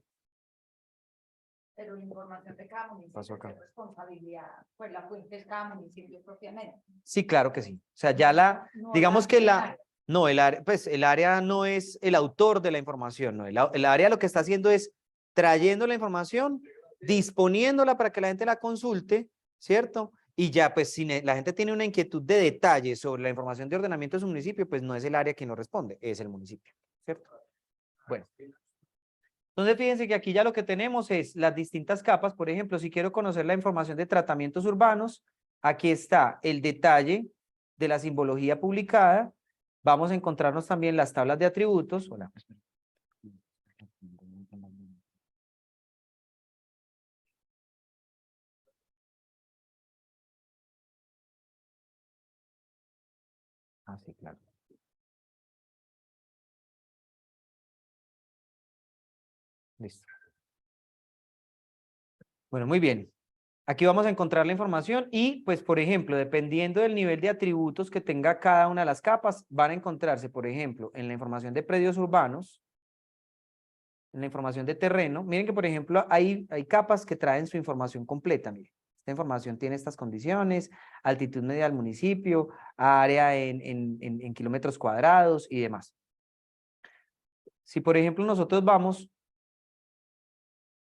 Pero la información de cada municipio Pasó acá. es responsabilidad, pues la fuente es cada municipio propiamente. Sí, claro que sí. O sea, ya No digamos que nacional. no, el área, pues el área no es el autor de la información, no, el área lo que está haciendo es trayendo la información, disponiéndola para que la gente la consulte, ¿cierto? Y ya, pues si la gente tiene una inquietud de detalle sobre la información de ordenamiento de su municipio, pues no es el área quien lo responde, es el municipio, ¿cierto? Bueno. Entonces, fíjense que aquí ya lo que tenemos es las distintas capas. Por ejemplo, si quiero conocer la información de tratamientos urbanos, aquí está el detalle de la simbología publicada. Vamos a encontrarnos también las tablas de atributos. Hola. Ah, sí, claro. Listo. Bueno, muy bien. Aquí vamos a encontrar la información y, pues, por ejemplo, dependiendo del nivel de atributos que tenga cada una de las capas, van a encontrarse, por ejemplo, en la información de predios urbanos, en la información de terreno. Miren que, por ejemplo, hay capas que traen su información completa. Miren, esta información tiene estas condiciones, altitud media del municipio, área en kilómetros cuadrados y demás. Si, por ejemplo, nosotros vamos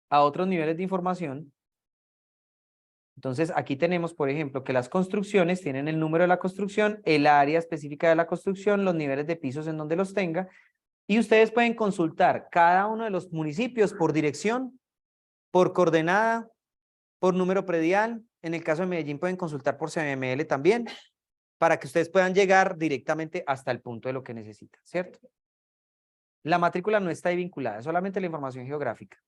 a otros niveles de información, entonces aquí tenemos, por ejemplo, que las construcciones tienen el número de la construcción, el área específica de la construcción, los niveles de pisos en donde los tenga, y ustedes pueden consultar cada uno de los municipios por dirección, por coordenada, por número predial. En el caso de Medellín pueden consultar por CMML también, para que ustedes puedan llegar directamente hasta el punto de lo que necesitan, ¿cierto? La matrícula no está ahí vinculada, solamente la información geográfica,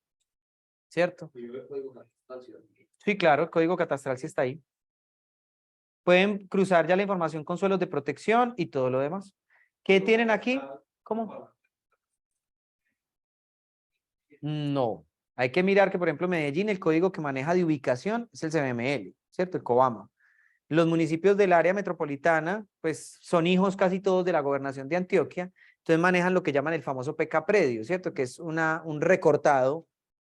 ¿cierto? Sí, claro, el código catastral sí está ahí. Pueden cruzar ya la información con suelos de protección y todo lo demás. ¿Qué tienen aquí? ¿Cómo? No. Hay que mirar que, por ejemplo, Medellín, el código que maneja de ubicación es el CMML, ¿cierto? El COBAMA. Los municipios del área metropolitana, pues son hijos casi todos de la gobernación de Antioquia, entonces manejan lo que llaman el famoso PK predio, ¿cierto? Que es un recortado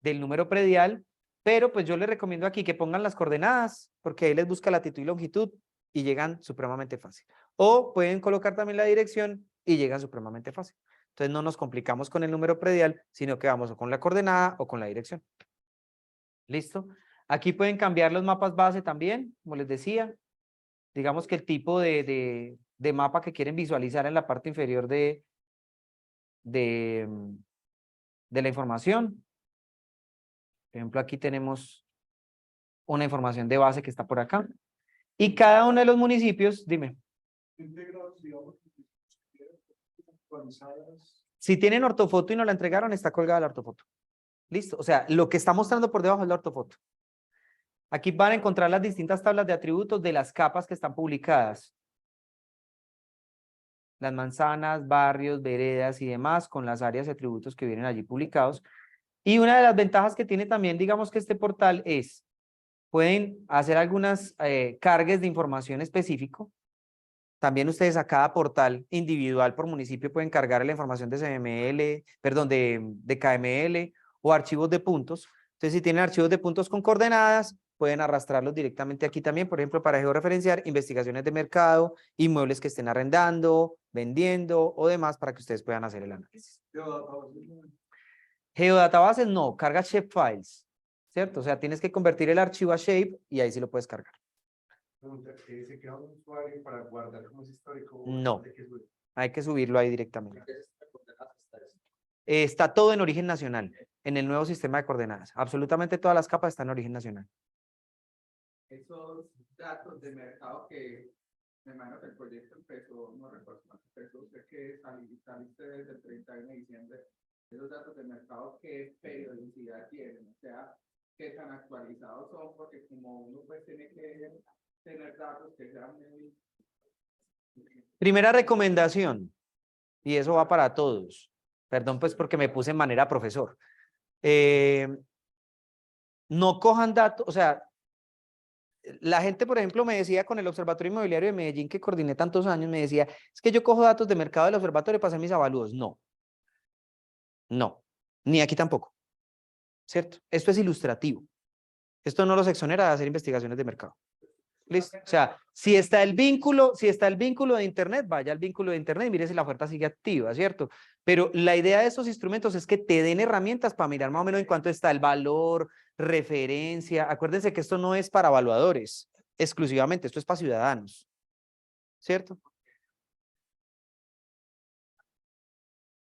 del número predial, pero pues yo les recomiendo aquí que pongan las coordenadas, porque ahí les busca latitud y longitud y llegan supremamente fácil. O pueden colocar también la dirección y llegan supremamente fácil. Entonces no nos complicamos con el número predial, sino que vamos o con la coordenada o con la dirección. ¿Listo? Aquí pueden cambiar los mapas base también, como les decía. Digamos que el tipo de mapa que quieren visualizar en la parte inferior de la información. Por ejemplo, aquí tenemos una información de base que está por acá. Y cada uno de los municipios, dime. Íntegros, digamos, actualizadas. Si tienen ortofoto y no la entregaron, está colgada la ortofoto. Listo. O sea, lo que está mostrando por debajo es la ortofoto. Aquí van a encontrar las distintas tablas de atributos de las capas que están publicadas. Las manzanas, barrios, veredas y demás, con las áreas y atributos que vienen allí publicados. Y una de las ventajas que tiene también, digamos que este portal es, pueden hacer algunas cargas de información específico. También ustedes a cada portal individual por municipio pueden cargar la información de CML, perdón, de KML o archivos de puntos. Entonces, si tienen archivos de puntos con coordenadas, pueden arrastrarlos directamente aquí también, por ejemplo, para georreferenciar investigaciones de mercado, inmuebles que estén arrendando, vendiendo o demás para que ustedes puedan hacer el análisis. Geodatabases no, carga shapefiles, ¿cierto? O sea, tienes que convertir el archivo a shape y ahí sí lo puedes cargar. ¿Se crea un usuario para guardar como es histórico? No. ¿De qué es? Hay que subirlo ahí directamente. Está todo en origen nacional, en el nuevo sistema de coordenadas. Absolutamente todas las capas están en origen nacional. Esos datos de mercado que me imagino que el proyecto empezó, no recuerdo cuánto empezó, usted que saliste desde el 31 de diciembre, esos datos de mercado, ¿qué periodicidad tienen? O sea, ¿qué tan actualizados son? Porque como uno pues tiene que tener datos que sean muy... Primera recomendación, y eso va para todos. Perdón, pues porque me puse en manera profesor. No cojan datos, o sea, la gente, por ejemplo, me decía con el Observatorio Inmobiliario de Medellín, que coordiné tantos años, me decía, es que yo cojo datos de mercado del observatorio para hacer mis avalúos. No, no, ni aquí tampoco, ¿cierto? Esto es ilustrativo. Esto no los exonera de hacer investigaciones de mercado. ¿Listo? O sea, si está el vínculo de Internet, vaya al vínculo de Internet y mire si la oferta sigue activa, ¿cierto? Pero la idea de estos instrumentos es que te den herramientas para mirar más o menos en cuánto está el valor, referencia. Acuérdense que esto no es para evaluadores exclusivamente, esto es para ciudadanos, ¿cierto?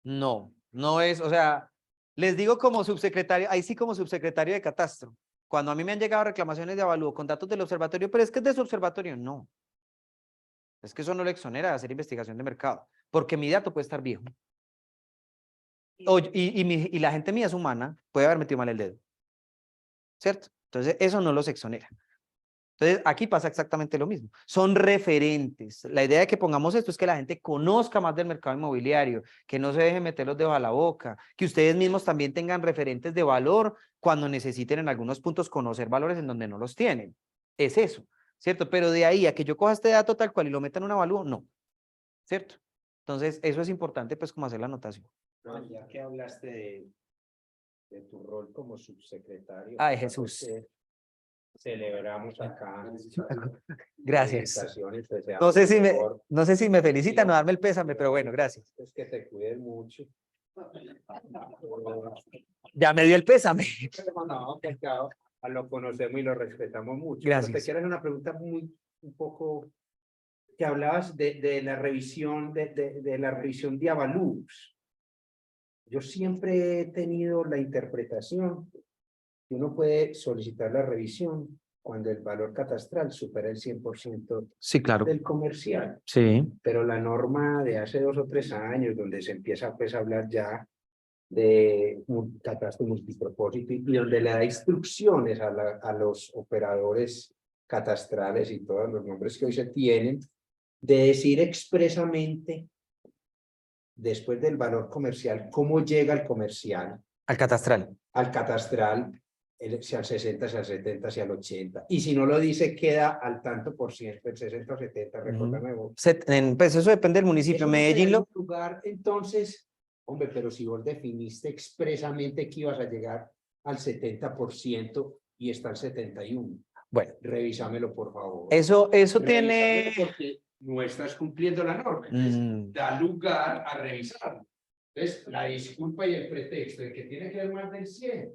No, no es, o sea, les digo como subsecretario, ahí sí como subsecretario de Catastro. Cuando a mí me han llegado reclamaciones de avalúo con datos del observatorio, pero es que es de su observatorio, no. Es que eso no le exonera de hacer investigación de mercado, porque mi dato puede estar viejo. Y la gente mía es humana, puede haber metido mal el dedo, ¿cierto? Entonces, eso no los exonera. Entonces, aquí pasa exactamente lo mismo. Son referentes. La idea de que pongamos esto es que la gente conozca más del mercado inmobiliario, que no se dejen meter los dedos a la boca, que ustedes mismos también tengan referentes de valor cuando necesiten en algunos puntos conocer valores en donde no los tienen. Es eso, ¿cierto? Pero de ahí a que yo coja este dato tal cual y lo meta en un avalúo, no, ¿cierto? Entonces, eso es importante, pues, como hacer la anotación. No, ya que hablaste de tu rol como subsecretario. Ay, claro Jesús. que celebramos acá. Gracias. Felicitaciones, deseamos No sé si lo me, mejor. no sé si me felicitan o darme el pésame, pero bueno, gracias. Es que te cuiden mucho. Ya me dio el pésame. No, pues claro, lo conocemos y lo respetamos mucho. Gracias. Pero te quiero hacer una pregunta un poco que hablabas de la revisión de la revisión de avalúos. Yo siempre he tenido la interpretación que uno puede solicitar la revisión cuando el valor catastral supera el 100% Sí, claro. del comercial. Sí. Pero la norma de hace 2 o 3 años, donde se empieza pues, a hablar ya de un catastro multipropósito y donde le da instrucciones a los operadores catastrales y todos los nombres que hoy se tienen, de decir expresamente, después del valor comercial, cómo llega el comercial Al catastral. al catastral, si al 60, si al 70, si al 80. Y si no lo dice, queda al tanto por ciento, el 60 o 70, recuérdame vos. Pues eso depende del municipio. Eso no Medellín queda lo... en lugar, entonces, hombre, pero si vos definiste expresamente que ibas a llegar al 70% y está al 71%. Bueno. Revísamelo, por favor. Eso Revísamelo tiene... porque no estás cumpliendo la norma. Da lugar a revisarlo. Entonces, la disculpa y el pretexto de que tiene que haber más del 100,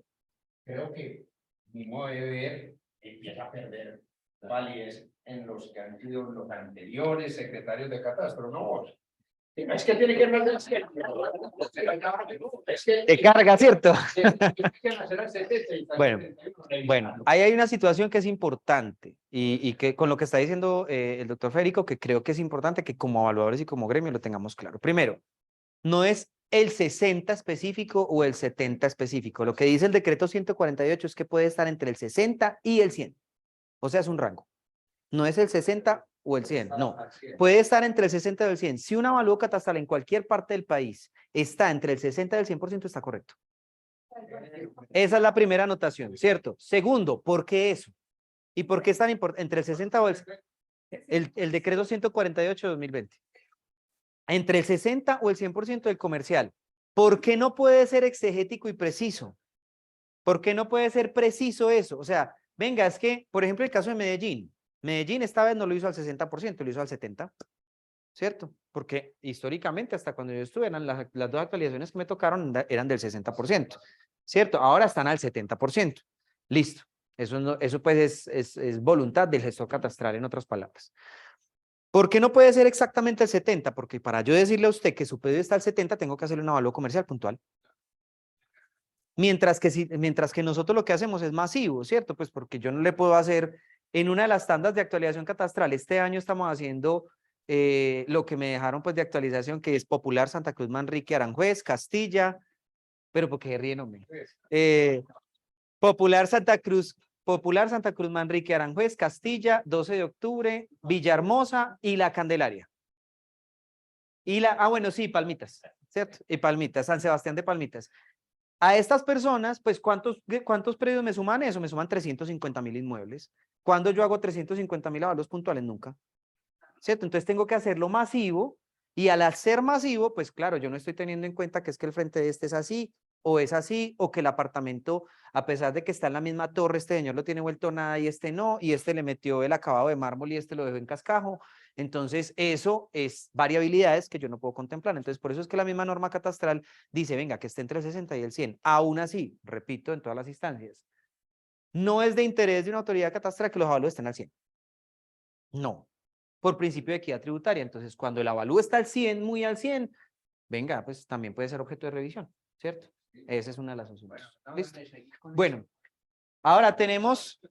creo que mi modo de ver empieza a perder validez en los que han sido los anteriores secretarios de catastro, no vos. Es que tiene que ver más de Te carga, ¿cierto? Bueno, 71. Bueno, ahí hay una situación que es importante y que con lo que está diciendo el doctor Federico, que creo que es importante que como evaluadores y como gremio lo tengamos claro. Primero, no es el 60 específico o el 70 específico. Lo que dice el decreto 148 es que puede estar entre el 60 y el 100. O sea, es un rango. No es el 60 o el 100, no. Puede estar entre el 60 y el 100. Si un avalúo catastral en cualquier parte del país está entre el 60 y el 100%, está correcto. Esa es la primera anotación, ¿cierto? Segundo, ¿por qué eso? ¿Y por qué es tan importante? Entre el 60 o el decreto 148 de 2020. Entre el 60 o el 100% del comercial. ¿Por qué no puede ser exegético y preciso? ¿Por qué no puede ser preciso eso? O sea, venga, es que, por ejemplo, el caso de Medellín. Medellín esta vez no lo hizo al 60%, lo hizo al 70%, ¿cierto? Porque históricamente, hasta cuando yo estuve, eran las dos actualizaciones que me tocaron eran del 60%, ¿cierto? Ahora están al 70%. Listo. Eso, no, eso pues es voluntad del gestor catastral, en otras palabras. ¿Por qué no puede ser exactamente el 70%? Porque para yo decirle a usted que su pedido está al 70%, tengo que hacerle un avalúo comercial puntual. Mientras que nosotros lo que hacemos es masivo, ¿cierto? Pues porque yo no le puedo hacer en una de las tandas de actualización catastral. Este año estamos haciendo lo que me dejaron pues de actualización, que es Popular Santa Cruz Manrique Aranjuez, Castilla, pero porque ríen, hombre. Popular Santa Cruz Manrique Aranjuez, Castilla, 12 de octubre, Villahermosa y La Candelaria. Bueno, sí, Palmitas, ¿cierto? Y Palmitas, San Sebastián de Palmitas. A estas personas, pues, ¿cuántos predios me suman eso? Me suman 350.000 inmuebles. ¿Cuándo yo hago 350.000 avalos puntuales? Nunca. ¿Cierto? Entonces tengo que hacerlo masivo y al hacer masivo, pues claro, yo no estoy teniendo en cuenta que es que el frente de este es así, o que el apartamento, a pesar de que está en la misma torre, este señor lo tiene vuelto nada y este no, y este le metió el acabado de mármol y este lo dejó en cascajo. Entonces eso es variabilidades que yo no puedo contemplar. Entonces por eso es que la misma norma catastral dice, venga, que esté entre el 60 y el 100. Aún así, repito, en todas las instancias, no es de interés de una autoridad catastral que los avalúos estén al 100. No, por principio de equidad tributaria. Entonces, cuando el avalúo está al 100, muy al 100, venga, pues también puede ser objeto de revisión, ¿cierto? Esa es una de las opciones. ¿Listo? Bueno, ahora tenemos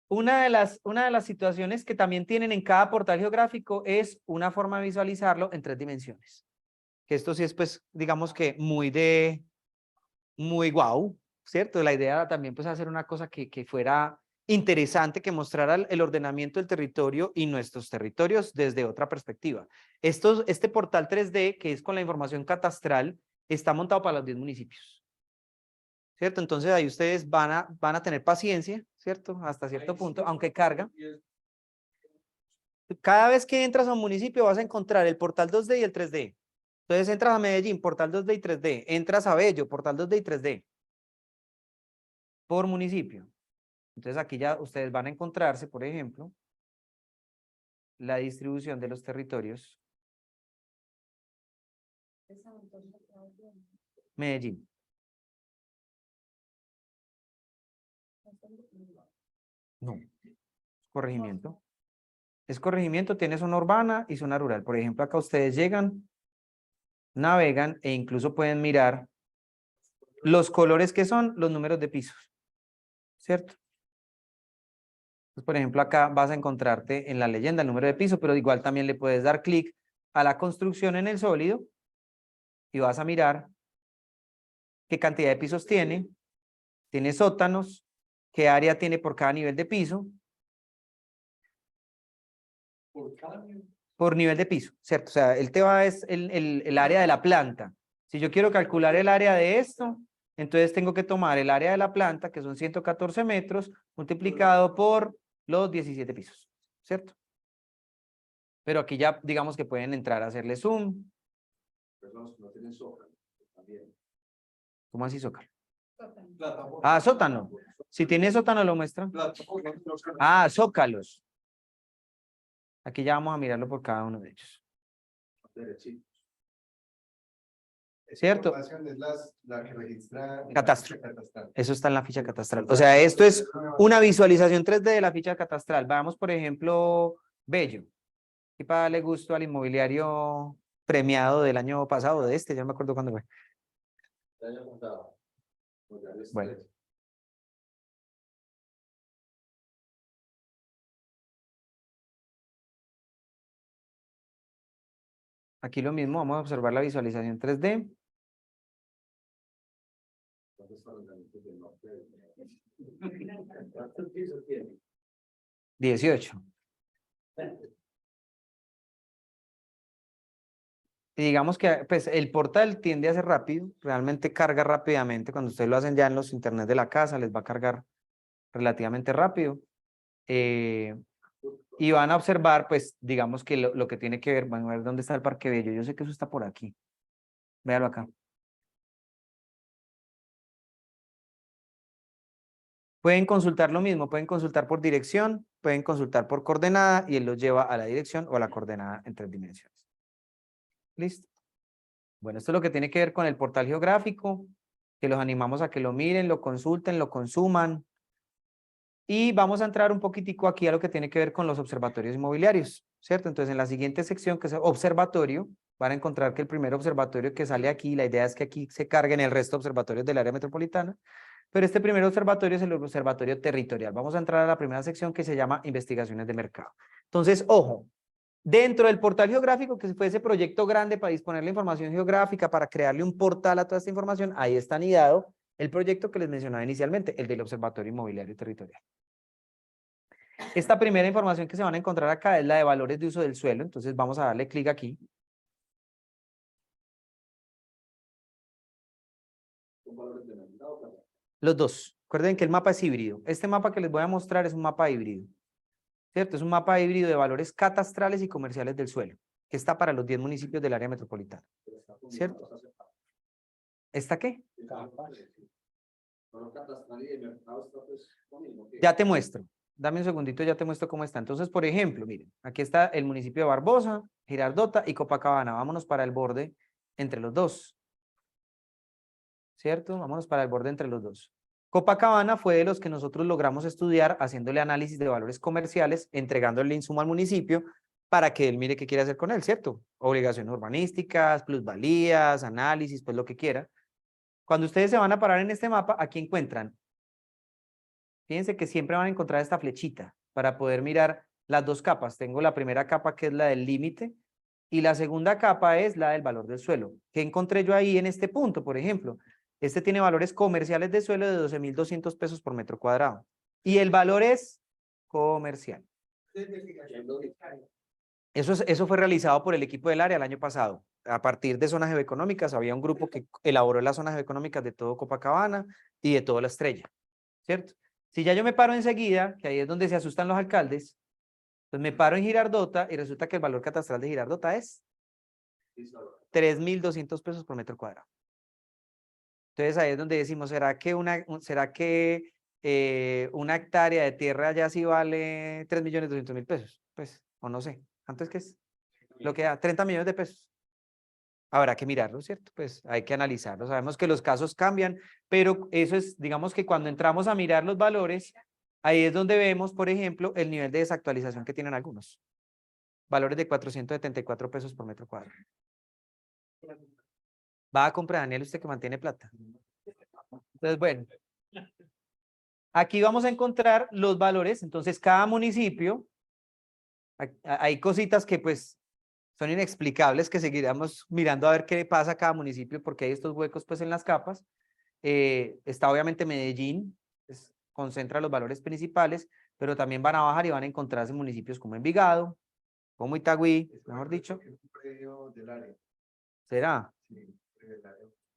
una de las situaciones que también tienen en cada portal geográfico es una forma de visualizarlo en 3 dimensiones. Que esto sí es, pues, digamos que muy guau, ¿cierto? La idea también, pues, hacer una cosa que fuera interesante, que mostrara el ordenamiento del territorio y nuestros territorios desde otra perspectiva. Este portal 3D, que es con la información catastral, está montado para los 10 municipios, ¿cierto? Entonces ahí ustedes van a tener paciencia, ¿cierto? Hasta cierto punto, aunque carga. Cada vez que entras a un municipio vas a encontrar el portal 2D y el 3D. Entonces entras a Medellín, portal 2D y 3D. Entras a Bello, portal 2D y 3D. Por municipio. Entonces aquí ya ustedes van a encontrarse, por ejemplo, la distribución de los territorios. Medellín. No, corregimiento. Es corregimiento, tiene zona urbana y zona rural. Por ejemplo, acá ustedes llegan, navegan e incluso pueden mirar los colores que son los números de pisos, ¿cierto? Entonces, por ejemplo, acá vas a encontrarte en la leyenda el número de piso, pero igual también le puedes dar clic a la construcción en el sólido y vas a mirar qué cantidad de pisos tiene sótanos, qué área tiene por cada nivel de piso. Por nivel de piso, ¿cierto? O sea, el tema es el área de la planta. Si yo quiero calcular el área de esto, entonces tengo que tomar el área de la planta, que son 114 metros, multiplicado por los 17 pisos, ¿cierto? Pero aquí ya digamos que pueden entrar a hacerle zoom. No tienen zócalo también. ¿Cómo así zócalo? Ah, sótano. Si tiene sótano lo muestra. Ah, zócalos. Aquí ya vamos a mirarlo por cada uno de ellos. ¿Cierto? Es la que registra Catastro. Eso está en la ficha catastral. O sea, esto es una visualización 3D de la ficha catastral. Vamos, por ejemplo, Bello. Y para darle gusto al inmobiliario premiado del año pasado, de este, ya no me acuerdo cuándo fue. Bueno. Aquí lo mismo, vamos a observar la visualización 3D. tiene? 18. Y digamos que pues, el portal tiende a ser rápido, realmente carga rápidamente. Cuando ustedes lo hacen ya en los internet de la casa, les va a cargar relativamente rápido. Y van a observar, pues, digamos que lo que tiene que ver, van a ver dónde está el Parque Bello. Yo sé que eso está por aquí. Véalo acá. Pueden consultar lo mismo, pueden consultar por dirección, pueden consultar por coordenada y él los lleva a la dirección o a la coordenada en 3 dimensiones. ¿Listo? Bueno, esto es lo que tiene que ver con el portal geográfico, que los animamos a que lo miren, lo consulten, lo consuman. Y vamos a entrar un poquitico aquí a lo que tiene que ver con los observatorios inmobiliarios, ¿cierto? Entonces, en la siguiente sección, que es observatorio, van a encontrar que el primer observatorio que sale aquí, la idea es que aquí se carguen el resto de observatorios del área metropolitana, pero este primer observatorio es el observatorio territorial. Vamos a entrar a la primera sección que se llama investigaciones de mercado. Entonces, ojo, dentro del portal geográfico, que fue ese proyecto grande para disponer la información geográfica, para crearle un portal a toda esta información, ahí está anidado el proyecto que les mencionaba inicialmente, el del Observatorio Inmobiliario Territorial. Esta primera información que se van a encontrar acá es la de valores de uso del suelo, entonces vamos a darle clic aquí. Los dos. Recuerden que el mapa es híbrido. Este mapa que les voy a mostrar es un mapa híbrido, ¿cierto? Es un mapa híbrido de valores catastrales y comerciales del suelo, que está para los 10 municipios del área metropolitana, ¿cierto? ¿Está qué? Ya te muestro. Dame un segundito, ya te muestro cómo está. Entonces, por ejemplo, miren, aquí está el municipio de Barbosa, Girardota y Copacabana. Vámonos para el borde entre los dos, ¿cierto? Vámonos para el borde entre los dos. Copacabana fue de los que nosotros logramos estudiar haciéndole análisis de valores comerciales, entregándole el insumo al municipio para que él mire qué quiere hacer con él, ¿cierto? Obligaciones urbanísticas, plusvalías, análisis, pues lo que quiera. Cuando ustedes se van a parar en este mapa, aquí encuentran. Fíjense que siempre van a encontrar esta flechita para poder mirar las dos capas. Tengo la primera capa que es la del límite y la segunda capa es la del valor del suelo. ¿Qué encontré yo ahí en este punto, por ejemplo? Este tiene valores comerciales de suelo de 12.200 pesos por metro cuadrado. Y el valor es comercial. Eso fue realizado por el equipo del área el año pasado. A partir de zonas geoeconómicas, había un grupo que elaboró las zonas geoeconómicas de todo Copacabana y de toda la Estrella, ¿cierto? Si ya yo me paro enseguida, que ahí es donde se asustan los alcaldes, pues me paro en Girardota y resulta que el valor catastral de Girardota es 3.200 pesos por metro cuadrado. Entonces ahí es donde decimos, ¿será que una hectárea de tierra ya sí vale 3.200.000 pesos? Pues, o no sé. ¿Antes qué es? Lo que da 30 millones de pesos. Habrá que mirarlo, ¿cierto? Pues hay que analizarlo. Sabemos que los casos cambian, pero eso es, digamos que cuando entramos a mirar los valores, ahí es donde vemos, por ejemplo, el nivel de desactualización que tienen algunos. Valores de 474 pesos por metro cuadrado. ¿Va a comprar, Daniel, usted que mantiene plata? Entonces, bueno. Aquí vamos a encontrar los valores. Entonces, cada municipio, hay cositas que pues son inexplicables, que seguiremos mirando a ver qué pasa a cada municipio, porque hay estos huecos pues en las capas. Está obviamente Medellín, pues, concentra los valores principales, pero también van a bajar y van a encontrarse municipios como Envigado, como Itagüí, mejor dicho. ¿Será?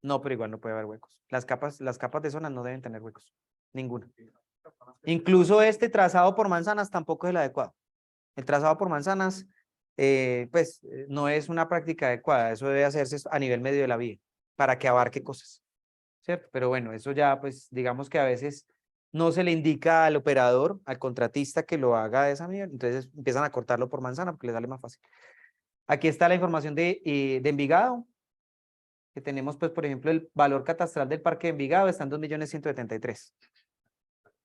No, pero igual no puede haber huecos. Las capas de zona no deben tener huecos, ninguna. Incluso este trazado por manzanas tampoco es el adecuado. El trazado por manzanas, no es una práctica adecuada. Eso debe hacerse a nivel medio de la vía para que abarque cosas, ¿cierto? Pero bueno, eso ya, pues, digamos que a veces no se le indica al operador, al contratista que lo haga de esa manera, entonces empiezan a cortarlo por manzana porque les sale más fácil. Aquí está la información de Envigado, que tenemos, pues, por ejemplo, el valor catastral del parque de Envigado está en 2.173.000.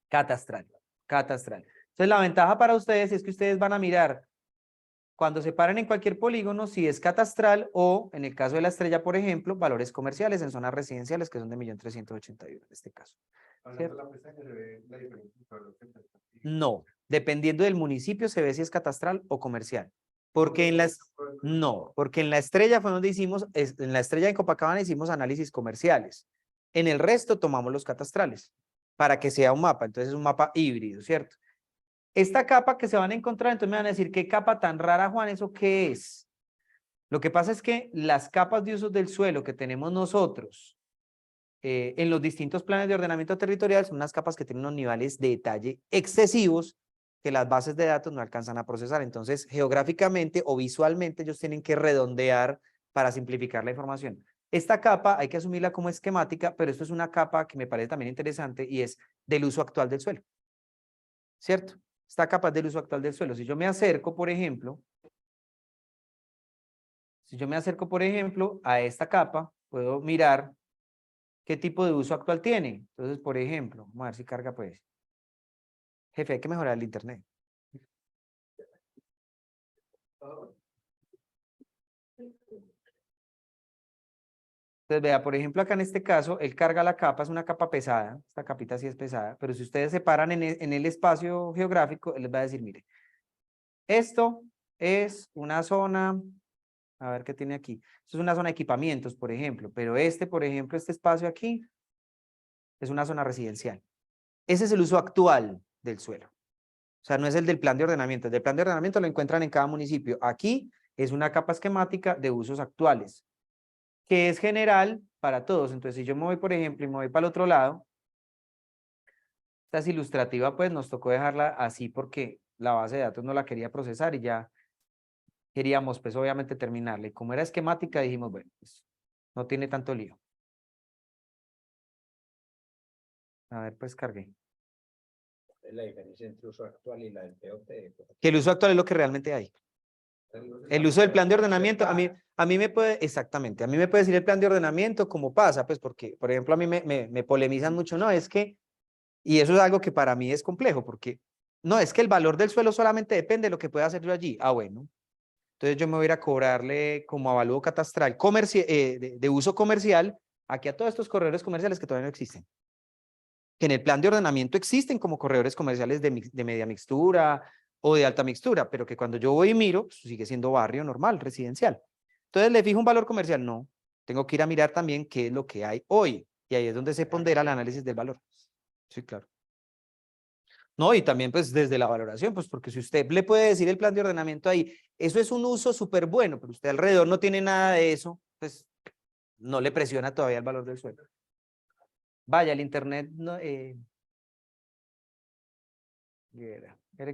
Catastral. Entonces, la ventaja para ustedes es que ustedes van a mirar cuando se paran en cualquier polígono, si es catastral o, en el caso de la estrella, por ejemplo, valores comerciales en zonas residenciales que son de 1.381.000 en este caso. ¿Cierto? La pestaña se ve la diferencia entre los que No, dependiendo del municipio se ve si es catastral o comercial. Porque en las, no, porque en la estrella fue donde hicimos, en la estrella de Copacabana hicimos análisis comerciales. En el resto tomamos los catastrales para que sea un mapa. Entonces es un mapa híbrido, ¿cierto? Esta capa que se van a encontrar, entonces me van a decir, ¿qué capa tan rara, Juan? ¿Eso qué es? Lo que pasa es que las capas de usos del suelo que tenemos nosotros en los distintos planes de ordenamiento territorial son unas capas que tienen unos niveles de detalle excesivos que las bases de datos no alcanzan a procesar. Entonces, geográficamente o visualmente ellos tienen que redondear para simplificar la información. Esta capa hay que asumirla como esquemática, pero esto es una capa que me parece también interesante y es del uso actual del suelo. ¿Cierto? Esta capa es del uso actual del suelo. Si yo me acerco, por ejemplo, a esta capa, puedo mirar qué tipo de uso actual tiene. Entonces, por ejemplo, vamos a ver si carga pues. Jefe, hay que mejorar el internet. Entonces, vea, por ejemplo, acá en este caso, él carga la capa, es una capa pesada, esta capita sí es pesada, pero si ustedes se paran en el espacio geográfico, él les va a decir, mire, esto es una zona, a ver qué tiene aquí, esto es una zona de equipamientos, por ejemplo, pero este, por ejemplo, este espacio aquí, es una zona residencial. Ese es el uso actual del suelo. O sea, no es el del plan de ordenamiento. El del plan de ordenamiento lo encuentran en cada municipio. Aquí es una capa esquemática de usos actuales, que es general para todos. Entonces, si yo me voy, por ejemplo, y me voy para el otro lado, esta es ilustrativa, pues nos tocó dejarla así porque la base de datos no la quería procesar y ya queríamos, pues obviamente terminarla. Y como era esquemática, dijimos, bueno, pues no tiene tanto lío. A ver, pues cargué. La diferencia entre uso actual y la del POT. Que el uso actual es lo que realmente hay. El uso del plan de ordenamiento, a mí me puede, exactamente, a mí me puede decir el plan de ordenamiento cómo pasa, pues porque, por ejemplo, a mí me polemizan mucho, no, es que, y eso es algo que para mí es complejo, porque, no, es que el valor del suelo solamente depende de lo que pueda hacer yo allí. Ah, bueno, entonces yo me voy a ir a cobrarle como avalúo catastral de uso comercial aquí a todos estos corredores comerciales que todavía no existen. Que en el plan de ordenamiento existen como corredores comerciales de media mixtura o de alta mixtura, pero que cuando yo voy y miro, pues, sigue siendo barrio normal, residencial. Entonces, ¿le fijo un valor comercial? No. Tengo que ir a mirar también qué es lo que hay hoy. Y ahí es donde se pondera el análisis del valor. Sí, claro. No, y también pues desde la valoración, pues porque si usted le puede decir el plan de ordenamiento ahí, eso es un uso súper bueno, pero usted alrededor no tiene nada de eso, pues no le presiona todavía el valor del suelo. Vaya, el internet no, espere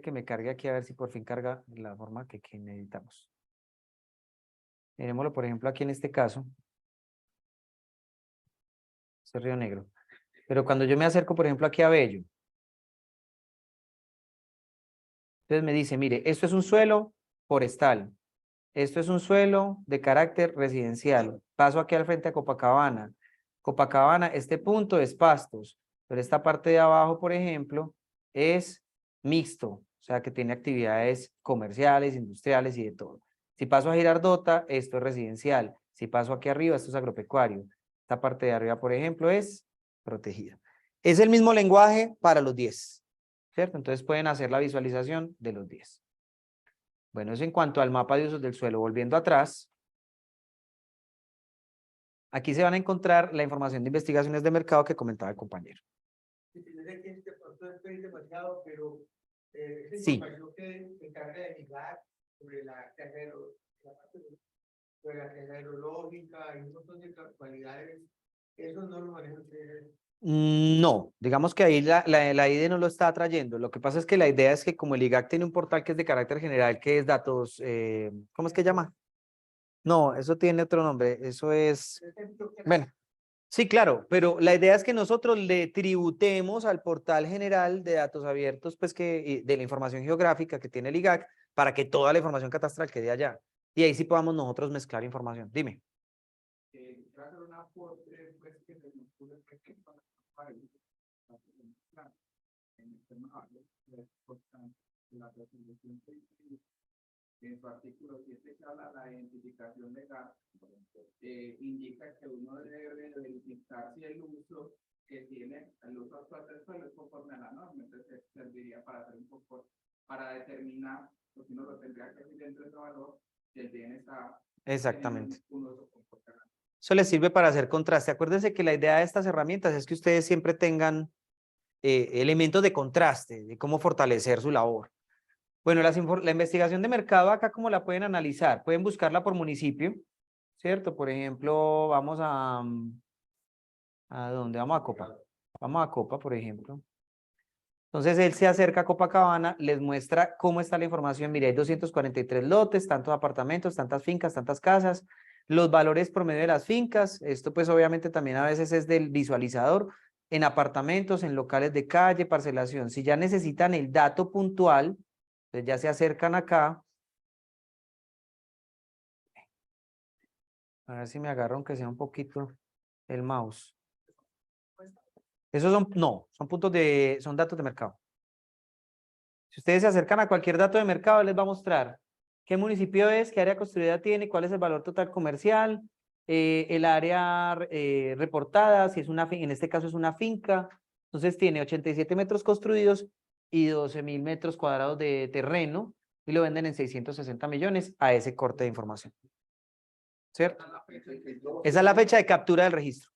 que me cargue aquí a ver si por fin carga la forma que necesitamos. Miremoslo, por ejemplo, aquí en este caso. Este Río Negro. Pero cuando yo me acerco, por ejemplo, aquí a Bello. Entonces me dice, mire, esto es un suelo forestal. Esto es un suelo de carácter residencial. Paso aquí al frente a Copacabana. Copacabana, este punto es pastos. Pero esta parte de abajo, por ejemplo, es mixto. O sea, que tiene actividades comerciales, industriales y de todo. Si paso a Girardota, esto es residencial. Si paso aquí arriba, esto es agropecuario. Esta parte de arriba, por ejemplo, es protegida. Es el mismo lenguaje para los 10, ¿cierto? Entonces pueden hacer la visualización de los 10. Bueno, eso en cuanto al mapa de usos del suelo. Volviendo atrás, aquí se van a encontrar la información de investigaciones de mercado que comentaba el compañero. Sí. Sobre la carga aerológica y un montón de cualidades, eso no lo manejan ustedes. No, digamos que ahí la IDE no lo está trayendo. Lo que pasa es que la idea es que como el IGAC tiene un portal que es de carácter general, que es datos, ¿cómo es que llama? No, eso tiene otro nombre, eso es, bueno, sí, claro, pero la idea es que nosotros le tributemos al portal general de datos abiertos, pues que de la información geográfica que tiene el IGAC, para que toda la información catastral quede allá. Y ahí sí podamos nosotros mezclar información. Dime. Una fuerte, pues, que se nos ocurre que para el en el tema de la resolución en su artículo 7 que habla de la identificación legal, indica que uno debe verificar si el uso que tiene, el uso actual del suelo es conforme a la norma, entonces serviría para hacer un poco, para determinar, porque uno lo tendría que decir dentro de ese valor, si el bien está Exactamente. teniendo un uso comportamental. Eso les sirve para hacer contraste. Acuérdense que la idea de estas herramientas es que ustedes siempre tengan elementos de contraste, de cómo fortalecer su labor. Bueno, la investigación de mercado acá, ¿cómo la pueden analizar? Pueden buscarla por municipio, ¿cierto? Por ejemplo, vamos ¿a dónde? Vamos a Copa. Vamos a Copa, por ejemplo. Entonces, él se acerca a Copacabana, les muestra cómo está la información. Mire, hay 243 lotes, tantos apartamentos, tantas fincas, tantas casas, los valores promedio de las fincas. Esto pues obviamente también a veces es del visualizador, en apartamentos, en locales de calle, parcelación. Si ya necesitan el dato puntual, entonces ya se acercan acá. A ver si me agarro aunque sea un poquito el mouse. Esos son, no, son son datos de mercado. Si ustedes se acercan a cualquier dato de mercado, les va a mostrar qué municipio es, qué área construida tiene, cuál es el valor total comercial, el área reportada, si es en este caso es una finca. Entonces tiene 87 metros construidos y 12.000 metros cuadrados de terreno y lo venden en 660 millones a ese corte de información. ¿Cierto? Esa es la fecha de captura del registro.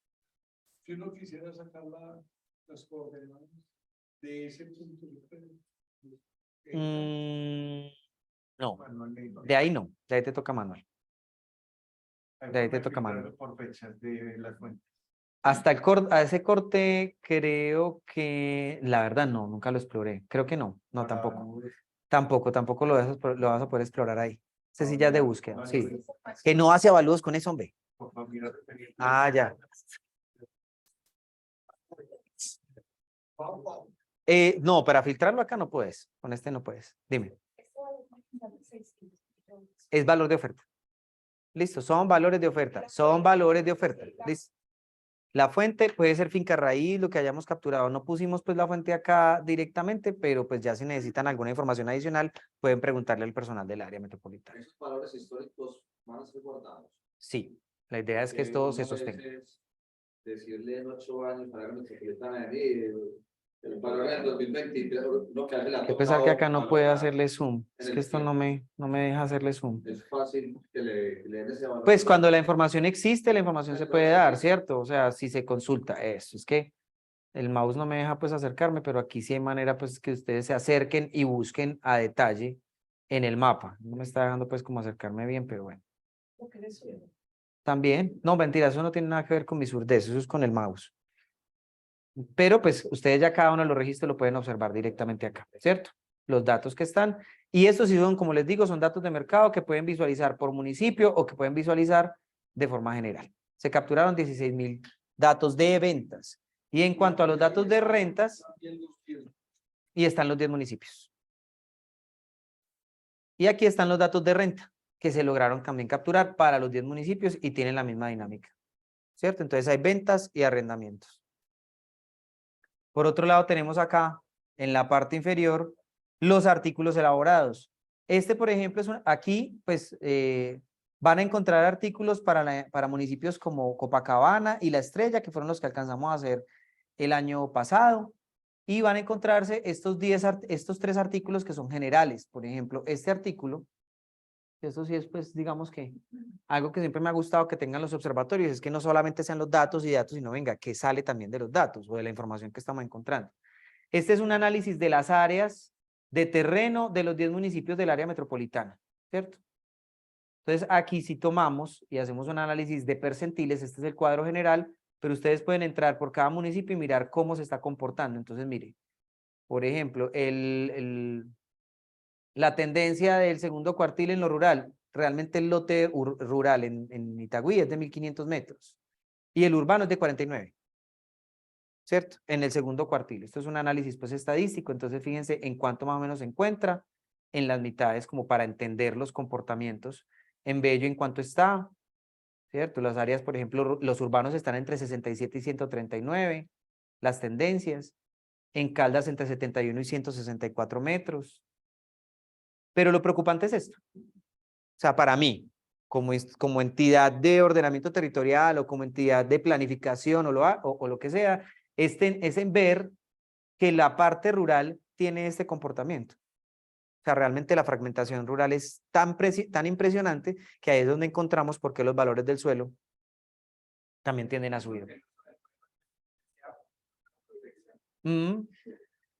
Si uno quisiera sacar las coordenadas de ese punto, No, de ahí no, de ahí te toca manual. De ahí te toca manual. por fechas de las fuentes. Hasta a ese corte creo que, la verdad no, nunca lo exploré. Creo que no, no tampoco. Tampoco lo vas a poder explorar ahí. Ese sí ya es de búsqueda, sí. Que no hace avalúos con eso, hombre. Ah, ya. No, para filtrarlo acá no puedes. Con este no puedes. Dime. Es valor de oferta. Listo, son valores de oferta. Son valores de oferta. Listo. La fuente puede ser finca raíz, lo que hayamos capturado. No pusimos pues la fuente acá directamente, pero pues ya si necesitan alguna información adicional, pueden preguntarle al personal del área metropolitana. ¿Esos valores históricos van a ser guardados? Sí, la idea es que esto se sostenga. Decirle en 8 años para la metropolitana el valor del 2023, lo que Hay que pensar que acá no puede hacerle zoom. Es que esto no me deja hacerle zoom. Es fácil que le den ese valor. Pues cuando la información existe, la información se puede dar, ¿cierto? O sea, si se consulta eso. Es que el mouse no me deja pues acercarme, pero aquí sí hay manera pues que ustedes se acerquen y busquen a detalle en el mapa. No me está dejando pues como acercarme bien, pero bueno. También, no, mentira, eso no tiene nada que ver con mi surdez, eso es con el mouse. Pero pues ustedes ya cada uno de los registros lo pueden observar directamente acá, ¿cierto? Los datos que están. Y estos sí son, como les digo, son datos de mercado que pueden visualizar por municipio o que pueden visualizar de forma general. Se capturaron 16.000 datos de ventas. Y en cuanto a los datos de rentas, y están los 10 municipios. Y aquí están los datos de renta que se lograron también capturar para los 10 municipios y tienen la misma dinámica, ¿cierto? Entonces hay ventas y arrendamientos. Por otro lado tenemos acá, en la parte inferior, los artículos elaborados. Este, por ejemplo, aquí pues van a encontrar artículos para municipios como Copacabana y La Estrella, que fueron los que alcanzamos a hacer el año pasado. Y van a encontrarse estos 3 artículos que son generales. Por ejemplo, este artículo, esto sí es pues digamos que algo que siempre me ha gustado que tengan los observatorios, es que no solamente sean los datos y datos, sino venga, que sale también de los datos o de la información que estamos encontrando. Este es un análisis de las áreas de terreno de los 10 municipios del área metropolitana, ¿cierto? Entonces aquí si tomamos y hacemos un análisis de percentiles, este es el cuadro general, pero ustedes pueden entrar por cada municipio y mirar cómo se está comportando. Entonces mire, por ejemplo, la tendencia del segundo cuartil en lo rural, realmente el lote rural en Itagüí es de 1.500 metros y el urbano es de 49, ¿cierto? En el segundo cuartil. Esto es un análisis pues estadístico, entonces fíjense en cuánto más o menos se encuentra en las mitades como para entender los comportamientos. En Bello en cuánto está, ¿cierto? Las áreas, por ejemplo, los urbanos están entre 67 y 139, las tendencias. En Caldas entre 71 y 164 metros. Pero lo preocupante es esto. O sea, para mí, como entidad de ordenamiento territorial o como entidad de planificación o lo que sea, es en ver que la parte rural tiene este comportamiento. O sea, realmente la fragmentación rural es tan impresionante que ahí es donde encontramos por qué los valores del suelo también tienden a subir.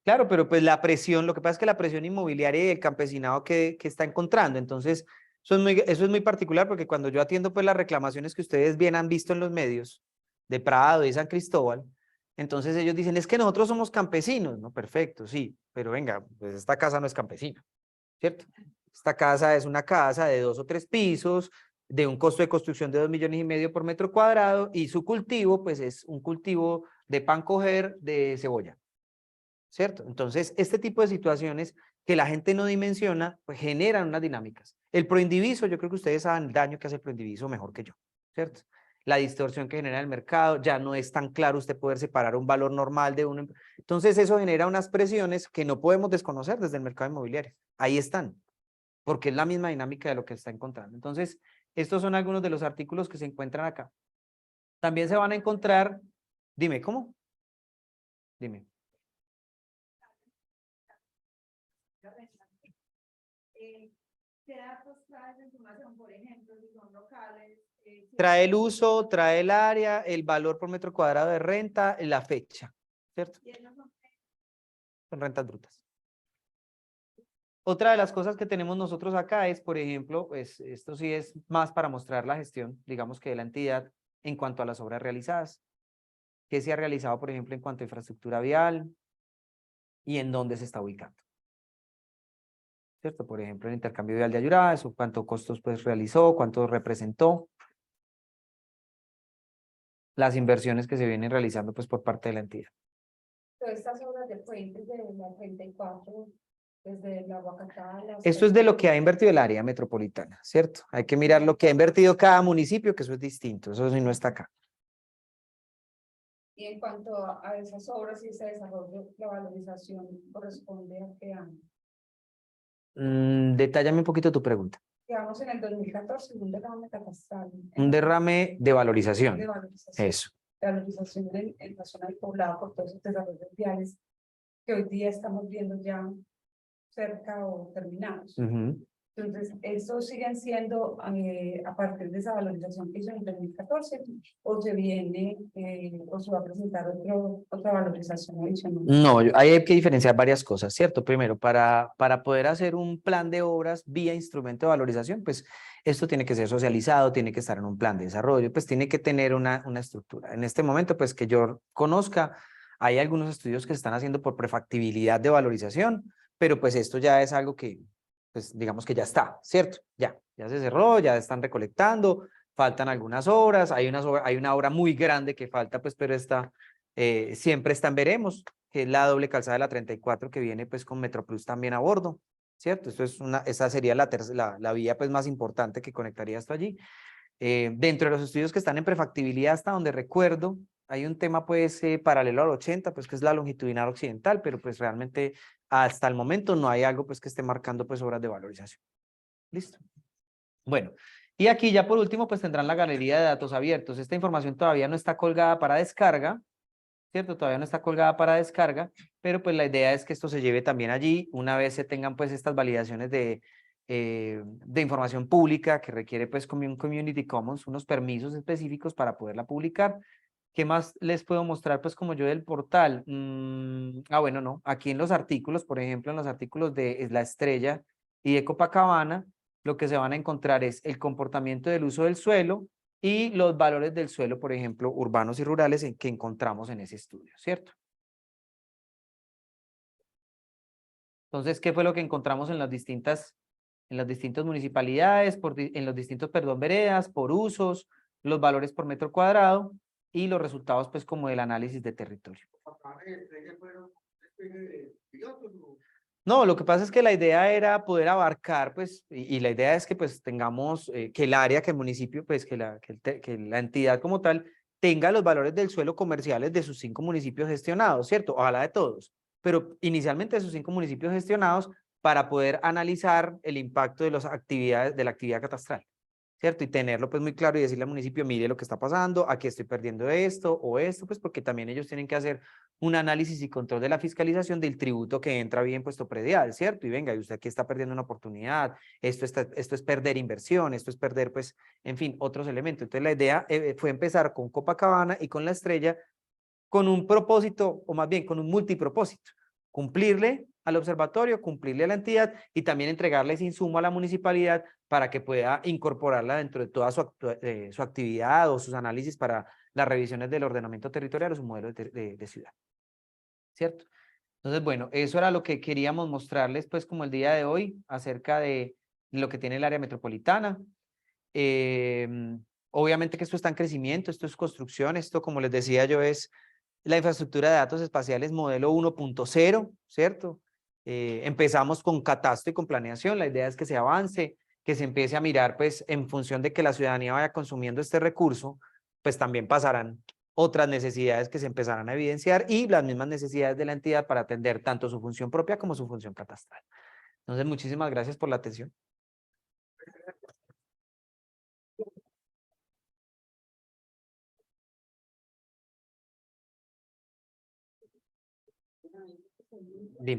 Claro, pero pues la presión, lo que pasa es que la presión inmobiliaria y el campesinado que está encontrando, entonces eso es muy particular porque cuando yo atiendo pues las reclamaciones que ustedes bien han visto en los medios de Prado y San Cristóbal, entonces ellos dicen, es que nosotros somos campesinos, ¿no? Perfecto, sí, pero venga, pues esta casa no es campesina, ¿cierto? Esta casa es una casa de 2 o 3 pisos, de un costo de construcción de 2,5 millones por metro cuadrado y su cultivo pues es un cultivo de pan coger de cebolla, ¿cierto? Entonces, este tipo de situaciones que la gente no dimensiona, pues generan unas dinámicas. El proindiviso, yo creo que ustedes saben el daño que hace el proindiviso mejor que yo, ¿cierto? La distorsión que genera el mercado, ya no es tan claro usted poder separar un valor normal de uno. Entonces, eso genera unas presiones que no podemos desconocer desde el mercado inmobiliario. Ahí están, porque es la misma dinámica de lo que está encontrando. Entonces, estos son algunos de los artículos que se encuentran acá. También se van a encontrar, dime, ¿cómo? Dime. ¿Qué datos trae de información, por ejemplo, si son locales? Trae el uso, trae el área, el valor por metro cuadrado de renta, la fecha, ¿cierto? Son rentas brutas. Otra de las cosas que tenemos nosotros acá es, por ejemplo, pues esto sí es más para mostrar la gestión, digamos que de la entidad en cuanto a las obras realizadas. ¿Qué se ha realizado, por ejemplo, en cuanto a infraestructura vial y en dónde se está ubicando? ¿Cierto? Por ejemplo, el intercambio vial de Ayurá, eso cuánto costos pues realizó, cuánto representó, las inversiones que se vienen realizando pues por parte de la entidad. Todas estas obras de puentes de la 34, desde la Guacatá. Esto es de lo que ha invertido el área metropolitana, ¿cierto? Hay que mirar lo que ha invertido cada municipio, que eso es distinto, eso sí no está acá. Y en cuanto a esas obras y ese desarrollo, la valorización corresponde a qué año. Detállame un poquito tu pregunta. Digamos, en el 2014, un derrame catastral. Un derrame de valorización. De valorización. Eso. La valorización en la zona del poblado por todos esos desarrollos viales que hoy día estamos viendo ya cerca o terminados. Entonces, ¿estos siguen siendo a partir de esa valorización que hizo en el 2014 o se viene o se va a presentar otra valorización adicional? No, ahí hay que diferenciar varias cosas, ¿cierto? Primero, para poder hacer un plan de obras vía instrumento de valorización, pues esto tiene que ser socializado, tiene que estar en un plan de desarrollo, pues tiene que tener una estructura. En este momento, pues que yo conozca, hay algunos estudios que se están haciendo por prefactibilidad de valorización, pero pues esto ya es algo que, pues digamos que ya está, ¿cierto? Ya se cerró, ya están recolectando, faltan algunas obras, hay una obra muy grande que falta, pues, pero está, siempre está en veremos, que es la doble calzada de la 34 que viene pues con Metroplus también a bordo, ¿cierto? Esa sería la vía pues más importante que conectaría esto allí. Dentro de los estudios que están en prefactibilidad, hasta donde recuerdo, hay un tema pues paralelo al 80, pues que es la longitudinal occidental, pero pues realmente hasta el momento no hay algo pues que esté marcando pues obras de valorización. ¿Listo? Bueno, y aquí ya por último pues tendrán la galería de datos abiertos. Esta información todavía no está colgada para descarga, ¿cierto? Todavía no está colgada para descarga, pero pues la idea es que esto se lleve también allí una vez se tengan pues estas validaciones de información pública que requiere pues como un Community Commons, unos permisos específicos para poderla publicar. ¿Qué más les puedo mostrar pues como yo del portal? Bueno, no, aquí en los artículos, por ejemplo, en los artículos de La Estrella y de Copacabana, lo que se van a encontrar es el comportamiento del uso del suelo y los valores del suelo, por ejemplo, urbanos y rurales que encontramos en ese estudio, ¿cierto? Entonces, ¿qué fue lo que encontramos en las distintas municipalidades, en los distintos, veredas, por usos, los valores por metro cuadrado y los resultados, pues, como del análisis de territorio? No, lo que pasa es que la idea era poder abarcar, pues, y la idea es que, pues, tengamos que el área, que el municipio, pues, que la entidad como tal tenga los valores del suelo comerciales de sus 5 municipios gestionados, ¿cierto? Ojalá de todos, pero inicialmente de sus 5 municipios gestionados para poder analizar el impacto de las actividades, de la actividad catastral, ¿cierto? Y tenerlo pues muy claro y decirle al municipio, mire lo que está pasando, aquí estoy perdiendo esto o esto, pues porque también ellos tienen que hacer un análisis y control de la fiscalización del tributo que entra vía impuesto predial, ¿cierto? Y venga, y usted aquí está perdiendo una oportunidad, esto es perder inversión, esto es perder pues, en fin, otros elementos. Entonces la idea fue empezar con Copacabana y con La Estrella con un propósito, o más bien con un multipropósito, cumplirle al observatorio, cumplirle a la entidad y también entregarle ese insumo a la municipalidad para que pueda incorporarla dentro de toda su actividad o sus análisis para las revisiones del ordenamiento territorial o su modelo de ciudad, ¿cierto? Entonces, bueno, eso era lo que queríamos mostrarles, pues, como el día de hoy, acerca de lo que tiene el área metropolitana. Obviamente que esto está en crecimiento, esto es construcción, esto, como les decía yo, es la infraestructura de datos espaciales modelo 1.0, ¿cierto? Empezamos con catastro y con planeación, la idea es que se avance, que se empiece a mirar, pues, en función de que la ciudadanía vaya consumiendo este recurso, pues también pasarán otras necesidades que se empezarán a evidenciar y las mismas necesidades de la entidad para atender tanto su función propia como su función catastral. Entonces, muchísimas gracias por la atención.